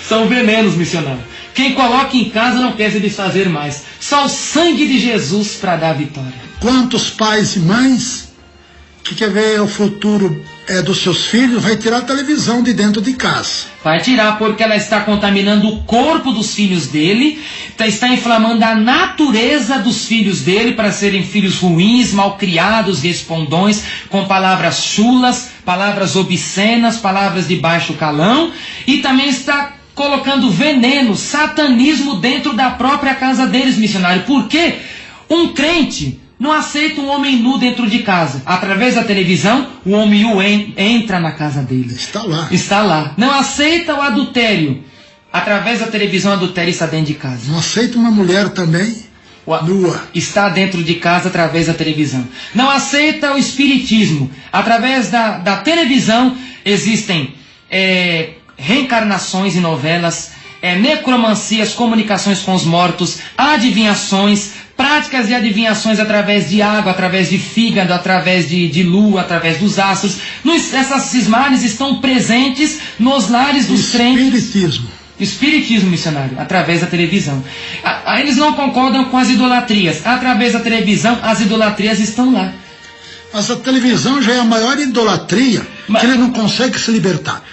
São venenos, missionário. Quem coloca em casa não quer se desfazer mais. Só o sangue de Jesus para dar a vitória. Quantos pais e mães que quer ver o futuro dos seus filhos, vai tirar a televisão de dentro de casa. Vai tirar porque ela está contaminando o corpo dos filhos dele, está inflamando a natureza dos filhos dele para serem filhos ruins, malcriados, respondões, com palavras chulas, palavras obscenas, palavras de baixo calão, e também está colocando veneno, satanismo dentro da própria casa deles, missionário. Por quê? Um crente não aceita um homem nu dentro de casa. Através da televisão, o homem nu entra na casa dele. Está lá. Está lá. Não aceita o adultério. Através da televisão, o adultério está dentro de casa. Não aceita uma mulher também nua. Está dentro de casa através da televisão. Não aceita o espiritismo. Através da televisão, existem reencarnações em novelas, necromancias, comunicações com os mortos, adivinhações, práticas de adivinhações através de água, através de fígado, através de lua, através dos astros. Esses males estão presentes nos lares dos crentes. Espiritismo, missionário, através da televisão. Eles não concordam com as idolatrias. Através da televisão, as idolatrias estão lá. Mas a televisão já é a maior idolatria, que ele não consegue se libertar.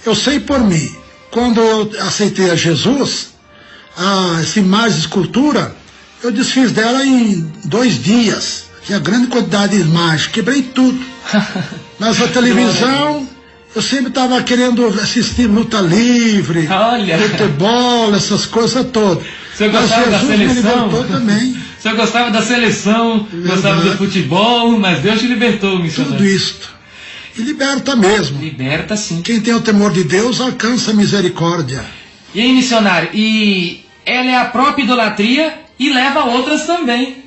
Eu sei por mim, quando eu aceitei a Jesus, essa imagem de escultura, eu desfiz dela em 2 dias. Tinha grande quantidade de imagens, quebrei tudo. Mas a televisão, eu sempre estava querendo assistir luta livre, futebol, essas coisas todas. Você gostava da seleção? Me libertou também. Você gostava da seleção, gostava do futebol, mas Deus te libertou, missionário. Tudo isto. E liberta mesmo. Liberta sim. Quem tem o temor de Deus alcança a misericórdia. E aí, missionário, e ela é a própria idolatria e leva a outras também.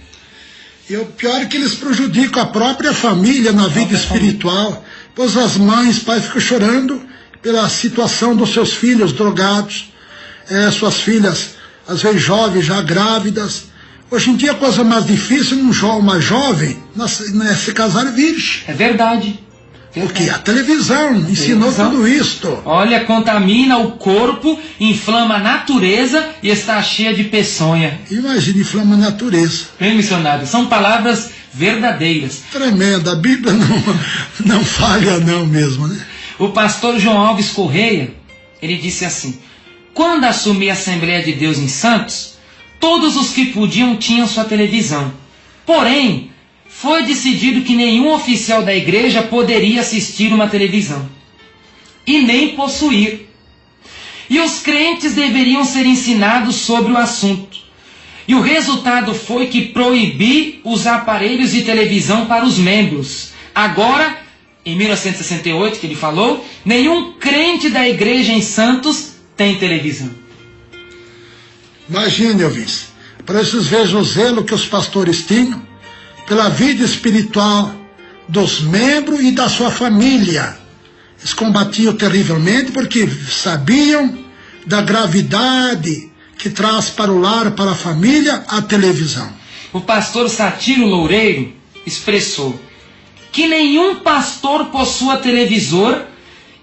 E o pior é que eles prejudicam a própria família na vida espiritual, pois as mães, pais ficam chorando pela situação dos seus filhos drogados, suas filhas, às vezes jovens, já grávidas. Hoje em dia a coisa mais difícil, uma jovem se casar virgem. É verdade. Porque a televisão ensinou tudo isto. Olha, contamina o corpo, inflama a natureza e está cheia de peçonha. Imagina, inflama a natureza. Bem, missionário, são palavras verdadeiras. Tremenda, a Bíblia não falha não mesmo, né? O pastor João Alves Correia, ele disse assim: quando assumi a Assembleia de Deus em Santos, todos os que podiam tinham sua televisão. Porém, foi decidido que nenhum oficial da igreja poderia assistir uma televisão, e nem possuir. E os crentes deveriam ser ensinados sobre o assunto. E o resultado foi que proibi os aparelhos de televisão para os membros. Agora, em 1968, que ele falou, nenhum crente da igreja em Santos tem televisão. Imagine, ouvintes, para vocês vejam o zelo que os pastores tinham pela vida espiritual dos membros e da sua família. Eles combatiam terrivelmente porque sabiam da gravidade que traz para o lar, para a família, a televisão. O pastor Satiro Loureiro expressou que nenhum pastor possua televisor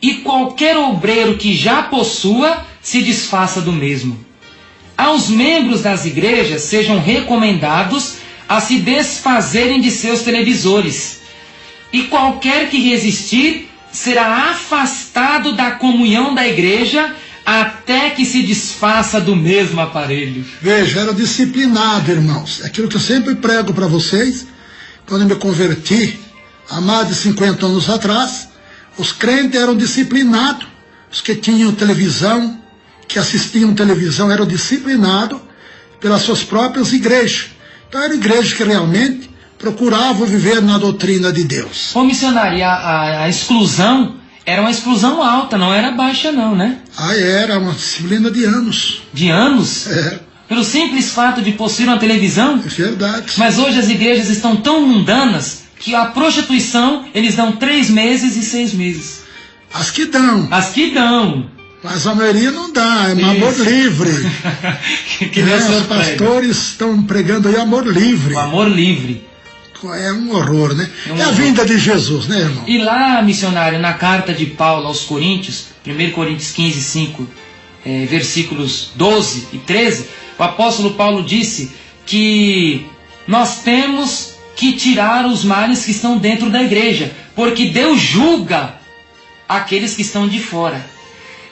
e qualquer obreiro que já possua se desfaça do mesmo. Aos membros das igrejas sejam recomendados a se desfazerem de seus televisores, e qualquer que resistir será afastado da comunhão da igreja até que se desfaça do mesmo aparelho. Veja, era disciplinado, irmãos. Aquilo que eu sempre prego para vocês, quando eu me converti, há mais de 50 anos atrás, os crentes eram disciplinados. Os que tinham televisão, que assistiam televisão, eram disciplinados pelas suas próprias igrejas. Então eram igrejas que realmente procuravam viver na doutrina de Deus. Ô missionário, a exclusão era uma exclusão alta, não era baixa não, né? Era uma disciplina de anos. De anos? É. Pelo simples fato de possuir uma televisão? É verdade. Mas hoje as igrejas estão tão mundanas que a prostituição eles dão 3 meses e 6 meses. As que dão. As que dão. Mas a maioria não dá, é um amor livre. Os pastores estão pregando aí amor livre. O amor livre. É um horror, né? É a vinda de Jesus, né, irmão? E lá, missionário, na carta de Paulo aos Coríntios, 1 Coríntios 15, 5, versículos 12 e 13, o apóstolo Paulo disse que nós temos que tirar os males que estão dentro da igreja, porque Deus julga aqueles que estão de fora.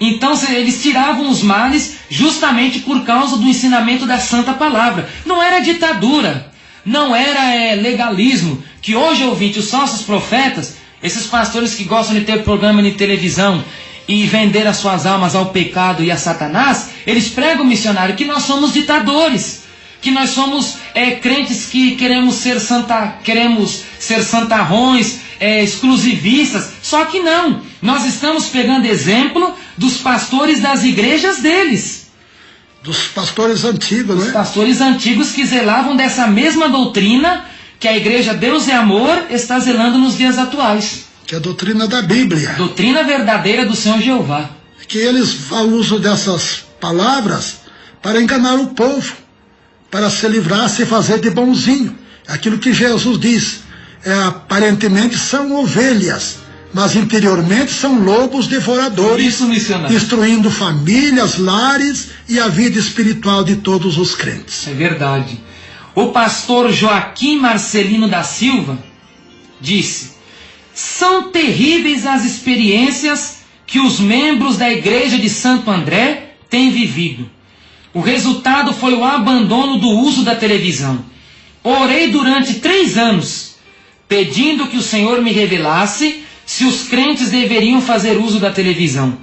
Então eles tiravam os males justamente por causa do ensinamento da Santa Palavra. Não era ditadura, não era legalismo, que hoje, ouvinte, os falsos profetas, esses pastores que gostam de ter programa de televisão e vender as suas almas ao pecado e a Satanás, eles pregam, missionário, que nós somos ditadores, que nós somos crentes que queremos ser santarrões, exclusivistas. Só que não, nós estamos pegando exemplo dos pastores das igrejas deles. Dos pastores antigos, né? Os pastores antigos que zelavam dessa mesma doutrina que a igreja Deus é Amor está zelando nos dias atuais. Que é a doutrina da Bíblia. Doutrina verdadeira do Senhor Jeová. Que eles fazem uso dessas palavras para enganar o povo, para se livrar, se fazer de bonzinho. Aquilo que Jesus diz, aparentemente são ovelhas, mas interiormente são lobos devoradores. Isso, missionário. Destruindo famílias, lares e a vida espiritual de todos os crentes. É verdade. O pastor Joaquim Marcelino da Silva disse: são terríveis as experiências que os membros da igreja de Santo André têm vivido. O resultado foi o abandono do uso da televisão. Orei durante 3 anos, pedindo que o Senhor me revelasse se os crentes deveriam fazer uso da televisão.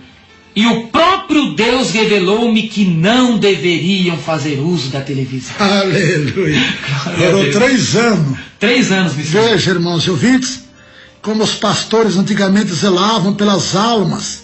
E o próprio Deus revelou-me que não deveriam fazer uso da televisão. Aleluia. Orou 3 anos. 3 anos, missionário. Veja, irmãos e ouvintes, como os pastores antigamente zelavam pelas almas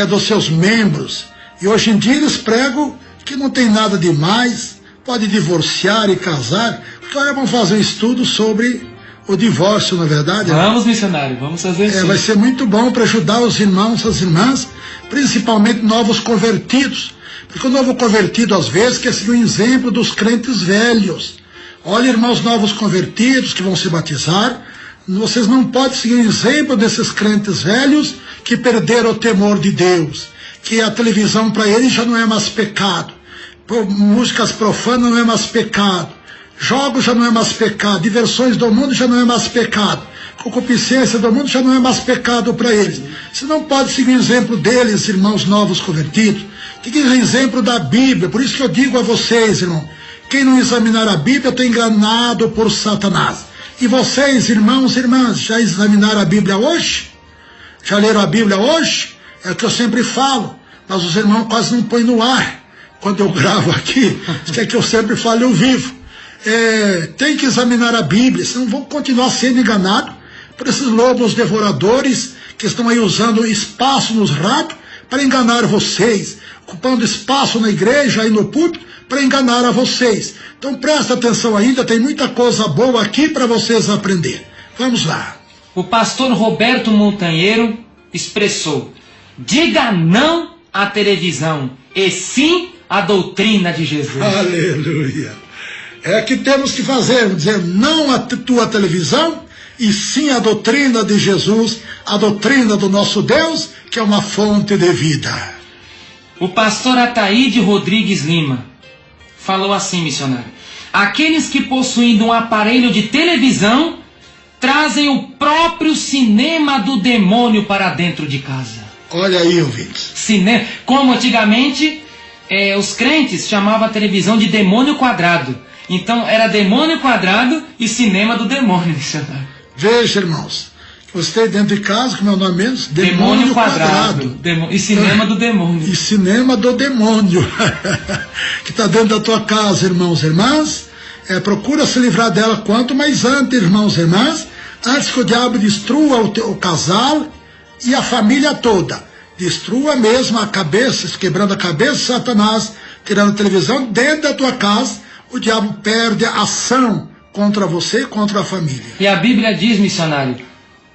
dos seus membros. E hoje em dia eles pregam que não tem nada demais, pode divorciar e casar. Agora vamos fazer um estudo sobre o divórcio, na verdade. Vamos, missionário, vamos fazer isso. Vai ser muito bom para ajudar os irmãos, as irmãs, principalmente novos convertidos. Porque o novo convertido, às vezes, quer seguir um exemplo dos crentes velhos. Olha, irmãos novos convertidos que vão se batizar, vocês não podem seguir o exemplo desses crentes velhos que perderam o temor de Deus, que a televisão para eles já não é mais pecado, músicas profanas não é mais pecado, jogos já não é mais pecado, diversões do mundo já não é mais pecado, concupiscência do mundo já não é mais pecado para eles. Você não pode seguir o exemplo deles, irmãos novos convertidos. Tem que seguir o exemplo da Bíblia. Por isso que eu digo a vocês, irmão, quem não examinar a Bíblia está enganado por Satanás. E vocês, irmãos e irmãs, já examinaram a Bíblia hoje? Já leram a Bíblia hoje? É o que eu sempre falo, mas os irmãos quase não põem no ar. Quando eu gravo aqui, isso é que eu sempre falo ao vivo. Tem que examinar a Bíblia, senão vão continuar sendo enganados por esses lobos devoradores que estão aí usando espaço nos rádios para enganar vocês, ocupando espaço na igreja e no púlpito para enganar a vocês. Então presta atenção ainda, tem muita coisa boa aqui para vocês aprender. Vamos lá. O pastor Roberto Montanheiro expressou: diga não à televisão e sim à doutrina de Jesus. Aleluia. É que temos que fazer, dizer não à tua televisão e sim à doutrina de Jesus, a doutrina do nosso Deus, que é uma fonte de vida. O pastor Ataíde Rodrigues Lima falou assim, missionário: aqueles que possuem um aparelho de televisão trazem o próprio cinema do demônio para dentro de casa. Olha aí, ouvintes. Cinema, como antigamente os crentes chamavam a televisão de demônio quadrado. Então era demônio quadrado e cinema do demônio, missionário. Veja, irmãos, você dentro de casa, como é o nome mesmo? Demônio quadrado. E cinema do demônio. E cinema do demônio. Que está dentro da tua casa, irmãos e irmãs. Procura se livrar dela quanto mais antes, irmãos e irmãs, antes que o diabo destrua o casal e a família toda. Destrua mesmo a cabeça, quebrando a cabeça de Satanás, tirando a televisão dentro da tua casa. O diabo perde a ação contra você e contra a família. E a Bíblia diz, missionário,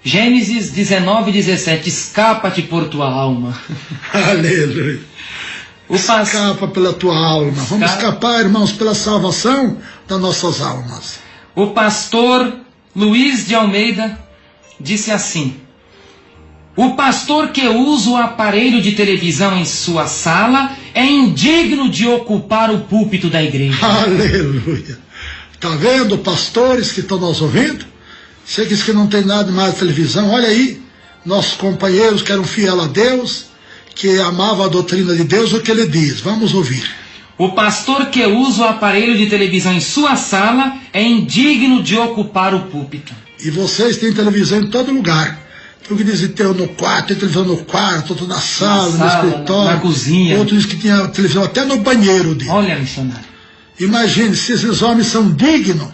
Gênesis 19:17, escapa-te por tua alma. Aleluia. Escapa pela tua alma. Vamos escapar, irmãos, pela salvação das nossas almas. O pastor Luiz de Almeida disse assim: o pastor que usa o aparelho de televisão em sua sala é indigno de ocupar o púlpito da igreja. Aleluia. Tá vendo, pastores que estão nos ouvindo? Você que não tem nada mais de televisão, olha aí, nossos companheiros que eram fiel a Deus, que amavam a doutrina de Deus, o que ele diz. Vamos ouvir. O pastor que usa o aparelho de televisão em sua sala é indigno de ocupar o púlpito. E vocês têm televisão em todo lugar. Porque dizem que tem no quarto, tem televisão no quarto, outro na sala, no escritório. Na cozinha. Outro diz que tinha televisão até no banheiro dele. Olha, missionário. Imagine se esses homens são dignos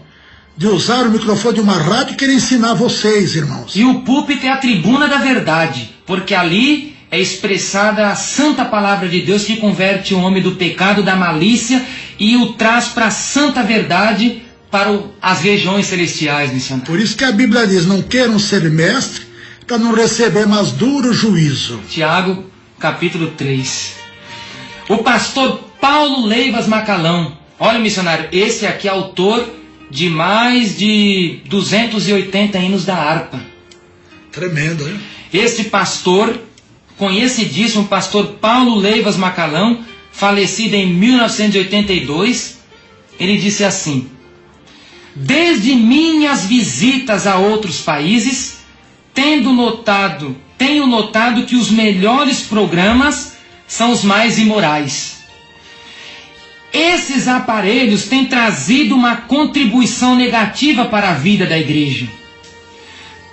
de usar o microfone de uma rádio e querer ensinar vocês, irmãos. E o púlpito é a tribuna da verdade, porque ali é expressada a santa palavra de Deus que converte o homem do pecado, da malícia e o traz para a santa verdade, para as regiões celestiais, missionário. Por isso que a Bíblia diz, não queiram ser mestre para não receber mais duro juízo. Tiago, capítulo 3. O pastor Paulo Leivas Macalão, olha, missionário, esse aqui é autor de mais de 280 hinos da harpa. Tremendo, né? Este pastor, conhecidíssimo pastor Paulo Leivas Macalão, falecido em 1982, ele disse assim: desde minhas visitas a outros países, tenho notado que os melhores programas são os mais imorais. Esses aparelhos têm trazido uma contribuição negativa para a vida da igreja,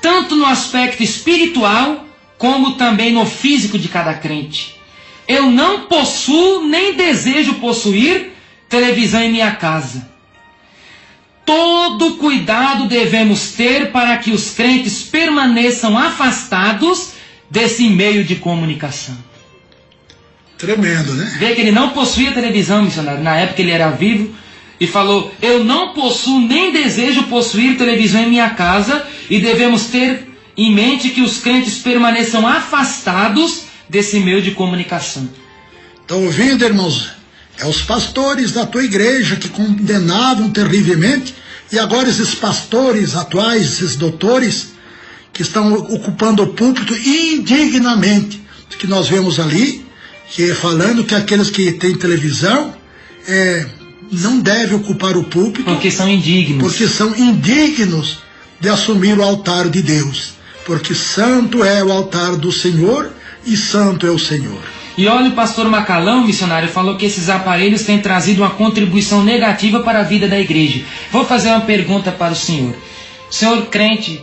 tanto no aspecto espiritual, como também no físico de cada crente. Eu não possuo nem desejo possuir televisão em minha casa. Todo cuidado devemos ter para que os crentes permaneçam afastados desse meio de comunicação. Tremendo, né? Vê que ele não possuía televisão, missionário. Na época ele era vivo e falou: eu não possuo nem desejo possuir televisão em minha casa, e devemos ter em mente que os crentes permaneçam afastados desse meio de comunicação. Estão ouvindo, irmãos? É os pastores da tua igreja que condenavam terrivelmente, e agora esses pastores atuais, esses doutores, que estão ocupando o púlpito indignamente, que nós vemos ali, que é falando que aqueles que têm televisão não devem ocupar o púlpito. Porque são indignos. Porque são indignos de assumir o altar de Deus. Porque santo é o altar do Senhor e santo é o Senhor. E olha, o pastor Macalão, missionário, falou que esses aparelhos têm trazido uma contribuição negativa para a vida da igreja. Vou fazer uma pergunta para o senhor. O senhor crente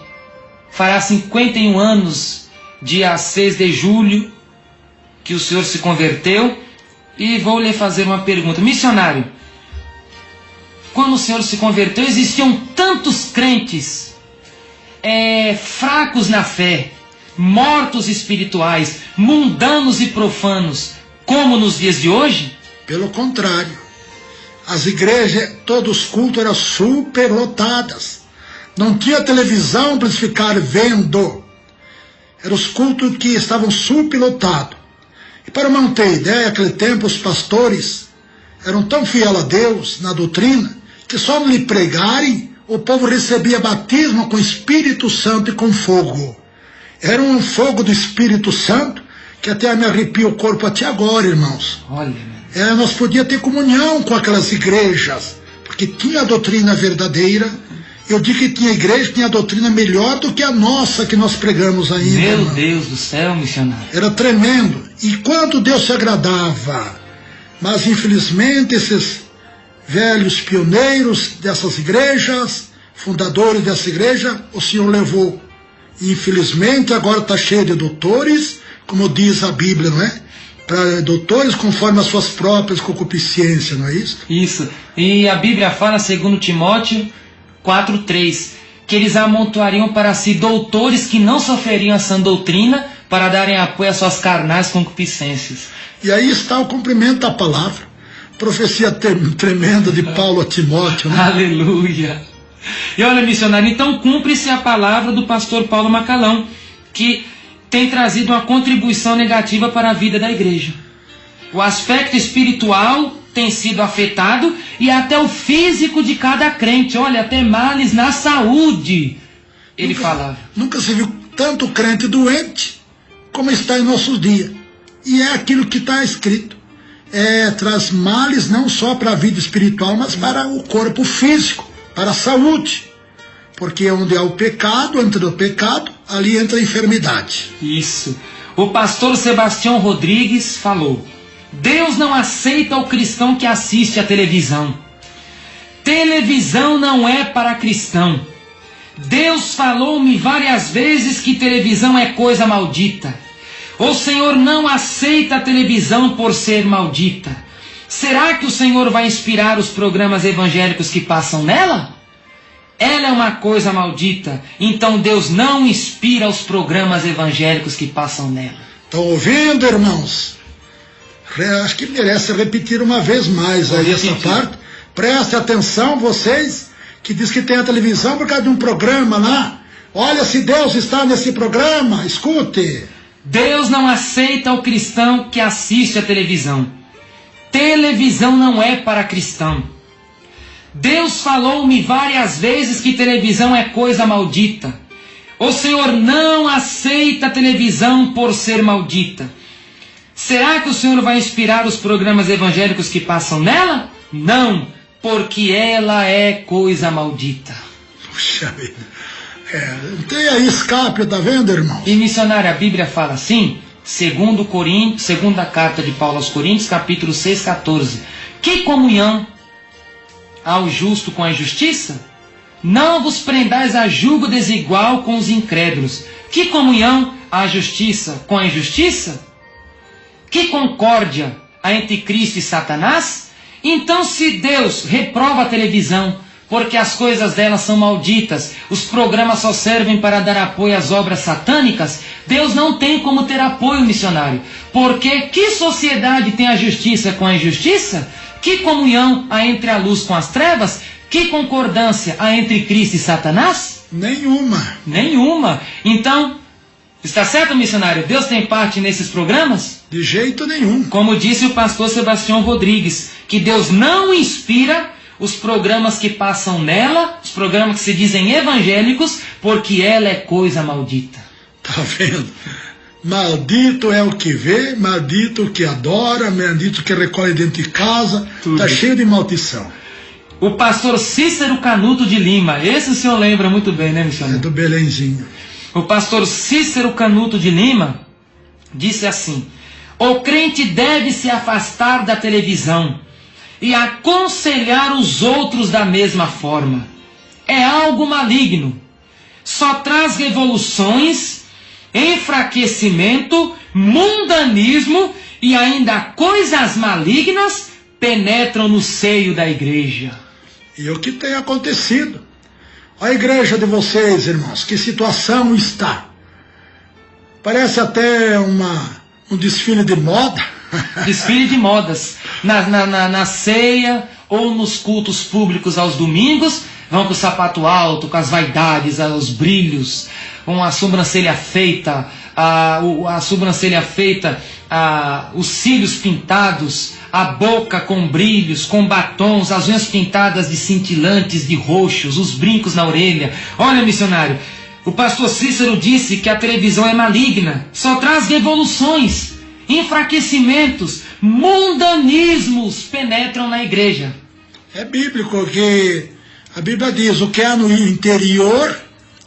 fará 51 anos, dia 6 de julho, que o senhor se converteu, e vou lhe fazer uma pergunta. Missionário, quando o senhor se converteu, existiam tantos crentes fracos na fé, mortos espirituais, mundanos e profanos, como nos dias de hoje? Pelo contrário, as igrejas, todos os cultos eram superlotadas. Não tinha televisão para eles ficarem vendo. Eram os cultos que estavam superlotados. E para manter ideia, naquele tempo os pastores eram tão fiéis a Deus na doutrina, que só lhe pregarem, o povo recebia batismo com o Espírito Santo e com fogo. Era um fogo do Espírito Santo que até me arrepia o corpo até agora, irmãos. Olha, nós podíamos ter comunhão com aquelas igrejas, porque tinha a doutrina verdadeira. Eu digo que tinha igreja que tinha a doutrina melhor do que a nossa que nós pregamos ainda. Meu irmão. Deus do céu, missionário. Era tremendo. E quanto Deus se agradava. Mas infelizmente esses velhos pioneiros dessas igrejas, fundadores dessa igreja, o Senhor levou. Infelizmente agora está cheio de doutores, como diz a Bíblia, não é? Para doutores conforme as suas próprias concupiscências, não é isso? Isso. E a Bíblia fala, segundo Timóteo 4:3, que eles amontoariam para si doutores que não sofreriam a sã doutrina, para darem apoio às suas carnais concupiscências. E aí está o cumprimento da palavra. Profecia tremenda de Paulo a Timóteo, né? Aleluia. E olha, missionário, então cumpre-se a palavra do pastor Paulo Macalão, que tem trazido uma contribuição negativa para a vida da igreja. O aspecto espiritual tem sido afetado e até o físico de cada crente. Olha, até males na saúde, ele falava. Nunca se viu tanto crente doente como está em nossos dias. E é aquilo que está escrito. Traz males não só para a vida espiritual, mas para o corpo físico, para a saúde. Porque onde há o pecado, entra o pecado, ali entra a enfermidade. Isso. O pastor Sebastião Rodrigues falou: Deus não aceita o cristão que assiste à televisão. Televisão não é para cristão. Deus falou-me várias vezes que televisão é coisa maldita. O Senhor não aceita a televisão por ser maldita. Será que o Senhor vai inspirar os programas evangélicos que passam nela? Ela é uma coisa maldita, então Deus não inspira os programas evangélicos que passam nela. Estão ouvindo, irmãos? Acho que merece repetir uma vez mais aí essa parte. Preste atenção, vocês que diz que tem a televisão por causa de um programa lá. Olha se Deus está nesse programa, escute. Deus não aceita o cristão que assiste a televisão. Televisão não é para cristão. Deus falou-me várias vezes que televisão é coisa maldita. O Senhor não aceita a televisão por ser maldita. Será que o Senhor vai inspirar os programas evangélicos que passam nela? Não, porque ela é coisa maldita. Puxa vida. Não tem aí escape, tá vendo, irmão? E missionário, a Bíblia fala assim, segunda carta de Paulo aos Coríntios, capítulo 6, 14. Que comunhão há o justo com a injustiça? Não vos prendais a julgo desigual com os incrédulos. Que comunhão há a justiça com a injustiça? Que concórdia há entre Cristo e Satanás? Então, se Deus reprova a televisão, porque as coisas dela são malditas, os programas só servem para dar apoio às obras satânicas, Deus não tem como ter apoio missionário. Porque que sociedade tem a justiça com a injustiça? Que comunhão há entre a luz com as trevas? Que concordância há entre Cristo e Satanás? Nenhuma. Nenhuma. Então, está certo, missionário? Deus tem parte nesses programas? De jeito nenhum. Como disse o pastor Sebastião Rodrigues, que Deus não inspira os programas que passam nela, os programas que se dizem evangélicos, porque ela é coisa maldita. Tá vendo? Maldito é o que vê, maldito o que adora, maldito o que recolhe dentro de casa. Tudo. Tá cheio de maldição. O pastor Cícero Canuto de Lima, esse o senhor lembra muito bem, né, missionário? É do Belenzinho. O pastor Cícero Canuto de Lima disse assim: o crente deve se afastar da televisão e aconselhar os outros da mesma forma. É algo maligno. Só traz revoluções, enfraquecimento, mundanismo e ainda coisas malignas penetram no seio da igreja. E o que tem acontecido? A igreja de vocês, irmãos, que situação está? Parece até um desfile de moda. Desfile de modas. Na ceia ou nos cultos públicos aos domingos, vão com o sapato alto, com as vaidades, os brilhos, com a sobrancelha feita, os cílios pintados, a boca com brilhos, com batons, as unhas pintadas de cintilantes, de roxos, os brincos na orelha. Olha, missionário, o pastor Cícero disse que a televisão é maligna, só traz revoluções, enfraquecimentos, mundanismos penetram na igreja. É bíblico que a Bíblia diz: o que há no interior,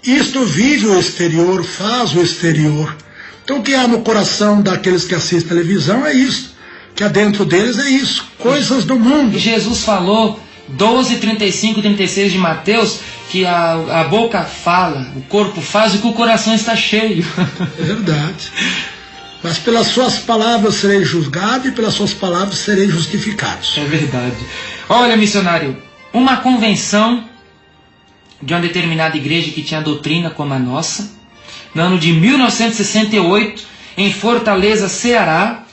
isto vive o exterior, faz o exterior. Então o que há no coração daqueles que assistem televisão é isso. Que há dentro deles é isso, coisas do mundo. Jesus falou, 12, 35, 36 de Mateus, que a boca fala, o corpo faz e que o coração está cheio. É verdade. Mas pelas suas palavras serei julgado e pelas suas palavras serei justificados. É verdade. Olha, missionário, uma convenção de uma determinada igreja que tinha doutrina como a nossa, no ano de 1968, em Fortaleza, Ceará,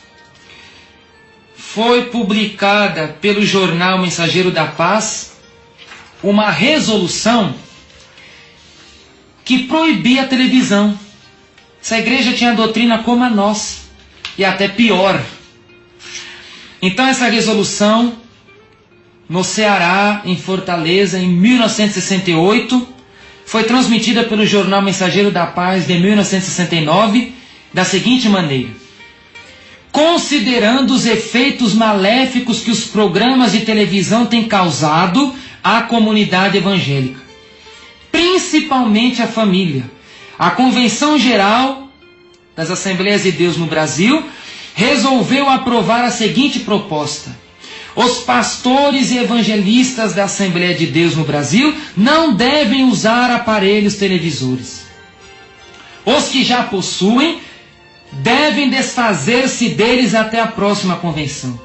foi publicada pelo jornal Mensageiro da Paz uma resolução que proibia a televisão. Essa igreja tinha doutrina como a nossa, e até pior. Então essa resolução, no Ceará, em Fortaleza, em 1968, foi transmitida pelo jornal Mensageiro da Paz de 1969, da seguinte maneira: considerando os efeitos maléficos que os programas de televisão têm causado, à comunidade evangélica, principalmente à família. A Convenção Geral das Assembleias de Deus no Brasil resolveu aprovar a seguinte proposta: os pastores e evangelistas da Assembleia de Deus no Brasil não devem usar aparelhos televisores. Os que já possuem devem desfazer-se deles até a próxima convenção.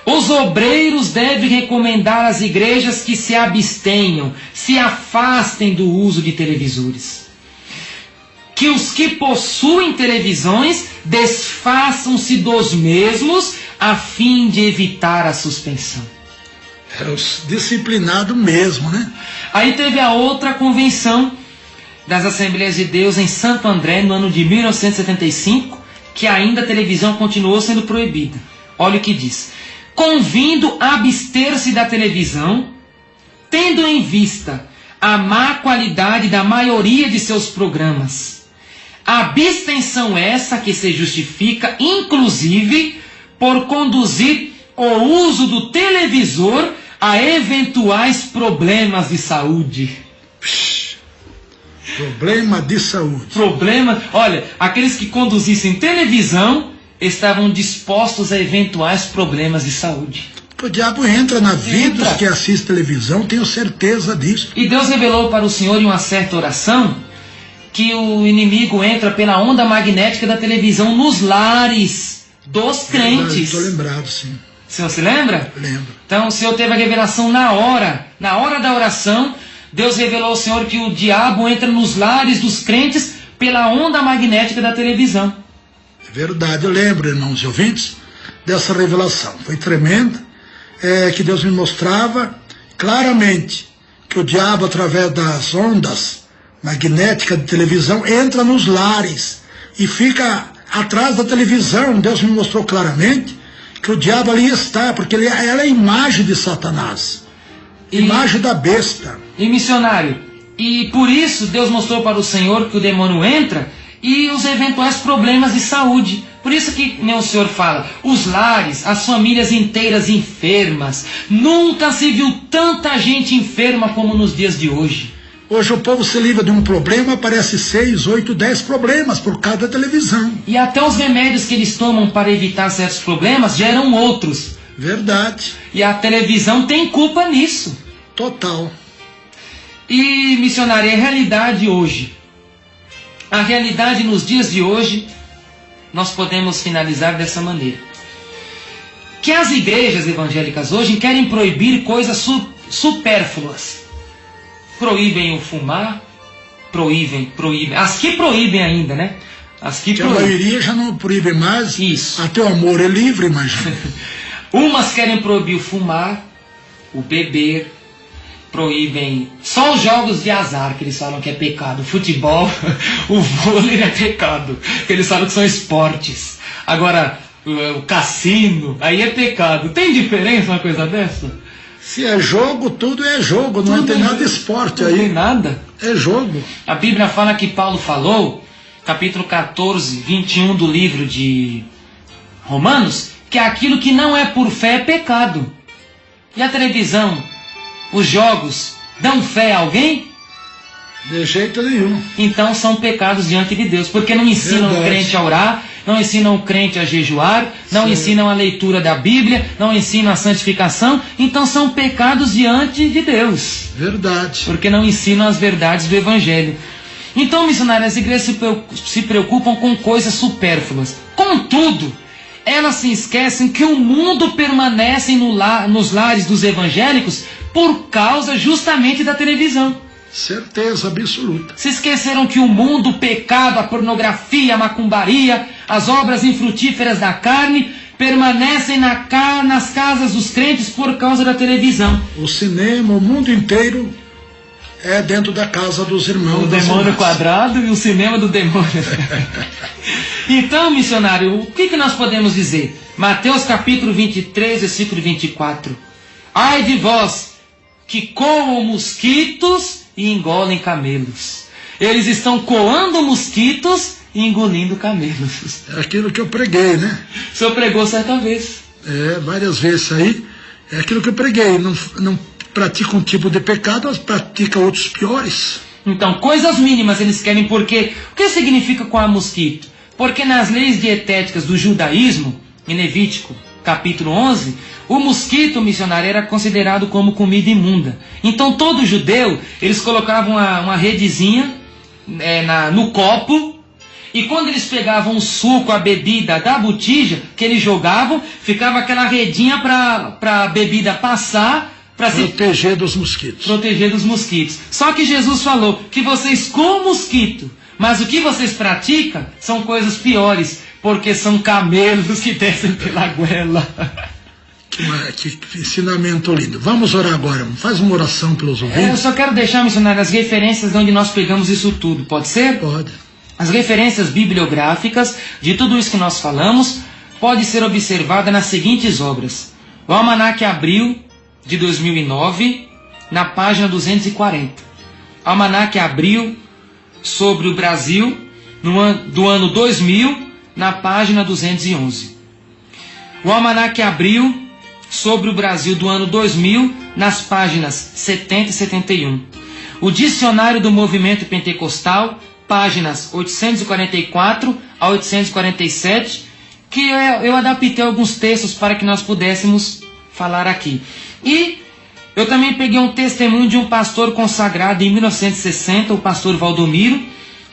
Os obreiros devem recomendar às igrejas que se abstenham, se afastem do uso de televisores. Que os que possuem televisões desfaçam-se dos mesmos a fim de evitar a suspensão. É os disciplinados mesmo, né? Aí teve a outra convenção das Assembleias de Deus em Santo André, no ano de 1975, que ainda a televisão continuou sendo proibida. Olha o que diz: convindo a abster-se da televisão, tendo em vista a má qualidade da maioria de seus programas. Abstenção essa que se justifica, inclusive, por conduzir o uso do televisor a eventuais problemas de saúde. Problema de saúde. Olha, aqueles que conduzissem televisão estavam dispostos a eventuais problemas de saúde. O diabo entra na vida dos que assistem televisão, tenho certeza disso. E Deus revelou para o Senhor em uma certa oração que o inimigo entra pela onda magnética da televisão nos lares dos crentes. Estou lembrado, sim. O senhor se lembra? Lembro. Então o Senhor teve a revelação na hora da oração. Deus revelou ao Senhor que o diabo entra nos lares dos crentes pela onda magnética da televisão. É verdade, eu lembro, irmãos e ouvintes, dessa revelação. Foi tremenda, que Deus me mostrava claramente que o diabo, através das ondas magnéticas de televisão, entra nos lares e fica atrás da televisão. Deus me mostrou claramente que o diabo ali está, porque ela é a imagem de Satanás, imagem da besta. E missionário, e por isso Deus mostrou para o Senhor que o demônio entra e os eventuais problemas de saúde. Por isso que nem o Senhor fala, os lares, as famílias inteiras enfermas. Nunca se viu tanta gente enferma como nos dias de hoje. Hoje o povo se livra de um problema, aparece 6, 8, 10 problemas por causa da televisão. E até os remédios que eles tomam para evitar certos problemas geram outros. Verdade. E a televisão tem culpa nisso. Total. E, missionário, a realidade hoje, a realidade nos dias de hoje, nós podemos finalizar dessa maneira: que as igrejas evangélicas hoje querem proibir coisas supérfluas. Proíbem o fumar, proíbem. As que proíbem ainda, né? As que proíbem. A maioria já não proíbe mais. Isso. Até o amor é livre, imagina. Umas querem proibir o fumar, o beber, proíbem só os jogos de azar, que eles falam que é pecado. O futebol, o vôlei é pecado, que eles falam que são esportes. Agora, o cassino, aí é pecado. Tem diferença uma coisa dessa? Se é jogo, tudo é jogo, não tem nada de esporte aí. Não tem nada. É jogo. A Bíblia fala que Paulo falou, capítulo 14, 21 do livro de Romanos, que aquilo que não é por fé é pecado. E a televisão, os jogos, dão fé a alguém? De jeito nenhum. Então são pecados diante de Deus, porque não ensinam o crente a orar, não ensinam o crente a jejuar, não ensinam a leitura da Bíblia, não ensinam a santificação, então são pecados diante de Deus. Verdade. Porque não ensinam as verdades do Evangelho. Então, missionários, as igrejas se preocupam com coisas supérfluas. Contudo, elas se esquecem que o mundo permanece nos lares dos evangélicos por causa justamente da televisão. Certeza absoluta. Se esqueceram que o mundo, o pecado, a pornografia, a macumbaria, as obras infrutíferas da carne permanecem nas casas dos crentes por causa da televisão. O cinema, o mundo inteiro é dentro da casa dos irmãos. O demônio quadrado e o cinema do demônio. Então, missionário, o que nós podemos dizer? Mateus capítulo 23, versículo 24. Ai de vós que coam mosquitos e engolem camelos. Eles estão coando mosquitos e engolindo camelos. É aquilo que eu preguei, né? O senhor pregou certa vez. Várias vezes aí. É aquilo que eu preguei. Não praticam um tipo de pecado, elas praticam outros piores. Então, coisas mínimas eles querem, porque o que significa coar mosquito? Porque nas leis dietéticas do judaísmo, em Levítico capítulo 11, o mosquito missionário era considerado como comida imunda. Então todo judeu, eles colocavam uma redezinha no copo, e quando eles pegavam o suco, a bebida da botija, que eles jogavam, ficava aquela redinha para a bebida passar, para proteger dos mosquitos. Proteger dos mosquitos. Só que Jesus falou que vocês comem mosquito, mas o que vocês praticam são coisas piores, porque são camelos que descem pela goela. Que ensinamento lindo. Vamos orar agora. Faz uma oração pelos ouvintes. Eu só quero deixar, missionário, as referências de onde nós pegamos isso tudo. Pode ser? Pode. As referências bibliográficas de tudo isso que nós falamos pode ser observada nas seguintes obras. O Almanaque Abril, de 2009, na página 240. Almanaque Abril sobre o Brasil, do ano 2000, na página 211. O Almanaque Abril sobre o Brasil do ano 2000, nas páginas 70 e 71. O Dicionário do Movimento Pentecostal, páginas 844 a 847, que eu adaptei alguns textos para que nós pudéssemos falar aqui. E eu também peguei um testemunho de um pastor consagrado em 1960, o pastor Valdomiro,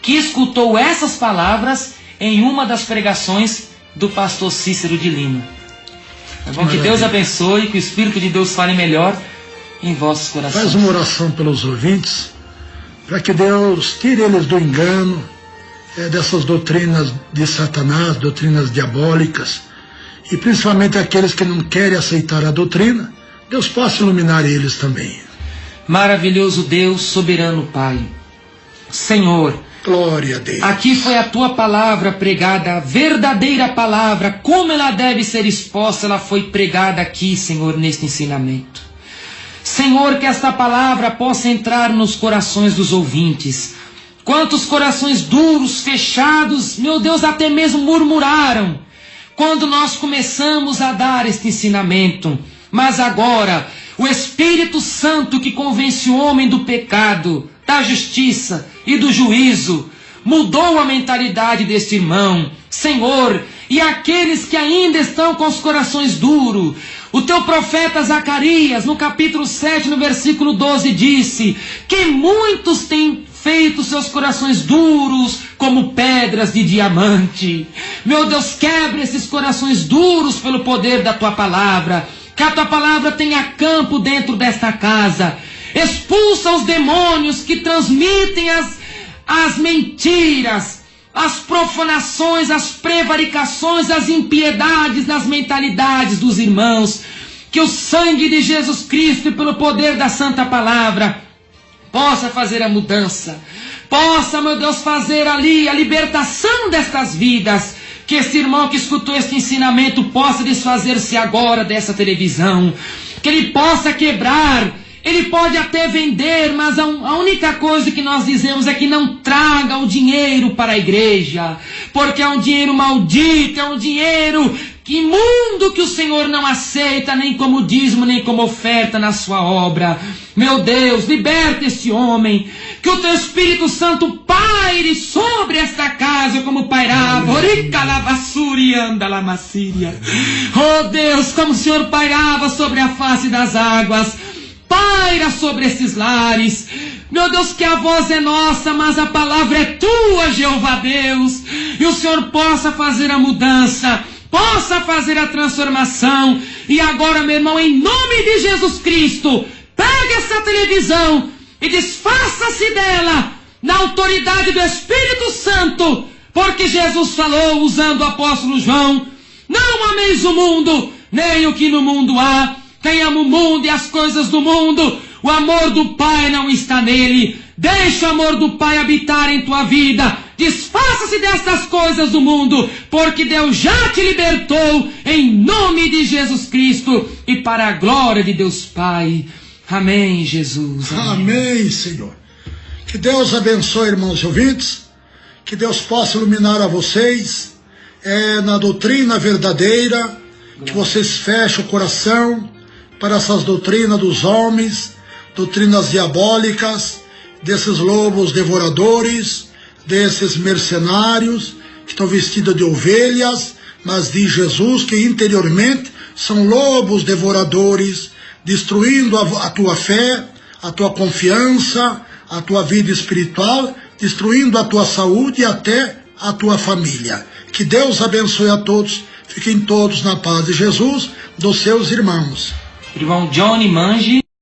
que escutou essas palavras em uma das pregações do pastor Cícero de Lima. É bom que Deus abençoe, que o Espírito de Deus fale melhor em vossos corações. Faz uma oração pelos ouvintes, para que Deus tire eles do engano, dessas doutrinas de Satanás, doutrinas diabólicas, e principalmente aqueles que não querem aceitar a doutrina, Deus possa iluminar eles também. Maravilhoso Deus, soberano Pai, Senhor, glória a Deus. Aqui foi a tua palavra pregada, a verdadeira palavra, como ela deve ser exposta, ela foi pregada aqui, Senhor, neste ensinamento. Senhor, que esta palavra possa entrar nos corações dos ouvintes. Quantos corações duros, fechados, meu Deus, até mesmo murmuraram quando nós começamos a dar este ensinamento. Mas agora, o Espírito Santo que convence o homem do pecado, da justiça e do juízo, mudou a mentalidade deste irmão. Senhor, e aqueles que ainda estão com os corações duros, o teu profeta Zacarias, no capítulo 7, no versículo 12, disse que muitos têm feito seus corações duros como pedras de diamante. Meu Deus, quebre esses corações duros pelo poder da tua palavra. Que a tua palavra tenha campo dentro desta casa. Expulsa os demônios que transmitem as mentiras, as profanações, as prevaricações, as impiedades nas mentalidades dos irmãos. Que o sangue de Jesus Cristo, e pelo poder da santa palavra, possa fazer a mudança. Possa, meu Deus, fazer ali a libertação destas vidas. Que esse irmão que escutou este ensinamento possa desfazer-se agora dessa televisão. Que ele possa quebrar. Ele pode até vender, mas a única coisa que nós dizemos é que não traga o dinheiro para a igreja. Porque é um dinheiro maldito, é um dinheiro imundo que o Senhor não aceita, nem como dízimo, nem como oferta na sua obra. Meu Deus, liberta este homem. Que o teu Espírito Santo paire sobre esta casa como pairava. Oh Deus, como o Senhor pairava sobre a face das águas, paira sobre esses lares. Meu Deus, que a voz é nossa, mas a palavra é tua, Jeová Deus. E o Senhor possa fazer a mudança, possa fazer a transformação. E agora, meu irmão, em nome de Jesus Cristo, pegue essa televisão e desfaça-se dela na autoridade do Espírito Santo, porque Jesus falou, usando o apóstolo João: não ameis o mundo, nem o que no mundo há. Quem ama o mundo e as coisas do mundo, o amor do Pai não está nele. Deixa o amor do Pai habitar em tua vida. Desfaça-se destas coisas do mundo, porque Deus já te libertou, em nome de Jesus Cristo e para a glória de Deus Pai. Amém, Jesus. Amém, Senhor. Que Deus abençoe, irmãos e ouvintes. Que Deus possa iluminar a vocês na doutrina verdadeira. Que vocês fechem o coração para essas doutrinas dos homens, doutrinas diabólicas, desses lobos devoradores, desses mercenários que estão vestidos de ovelhas, mas diz Jesus que interiormente são lobos devoradores, destruindo a tua fé, a tua confiança, a tua vida espiritual, destruindo a tua saúde e até a tua família. Que Deus abençoe a todos, fiquem todos na paz de Jesus, dos seus irmãos. Irmão Johnny Mange.